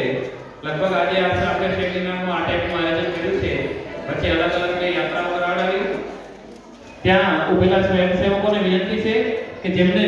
[SPEAKER 2] લગભગ આજે આપણે સેમિનારનું આ ટાઈપનું આયોજન કર્યું છે. પછી અલગ અલગ યાત્રાઓ કરાવડાવી. ત્યાં ઉભેલા સ્વયંસેવકોને વિનંતી છે કે જેમને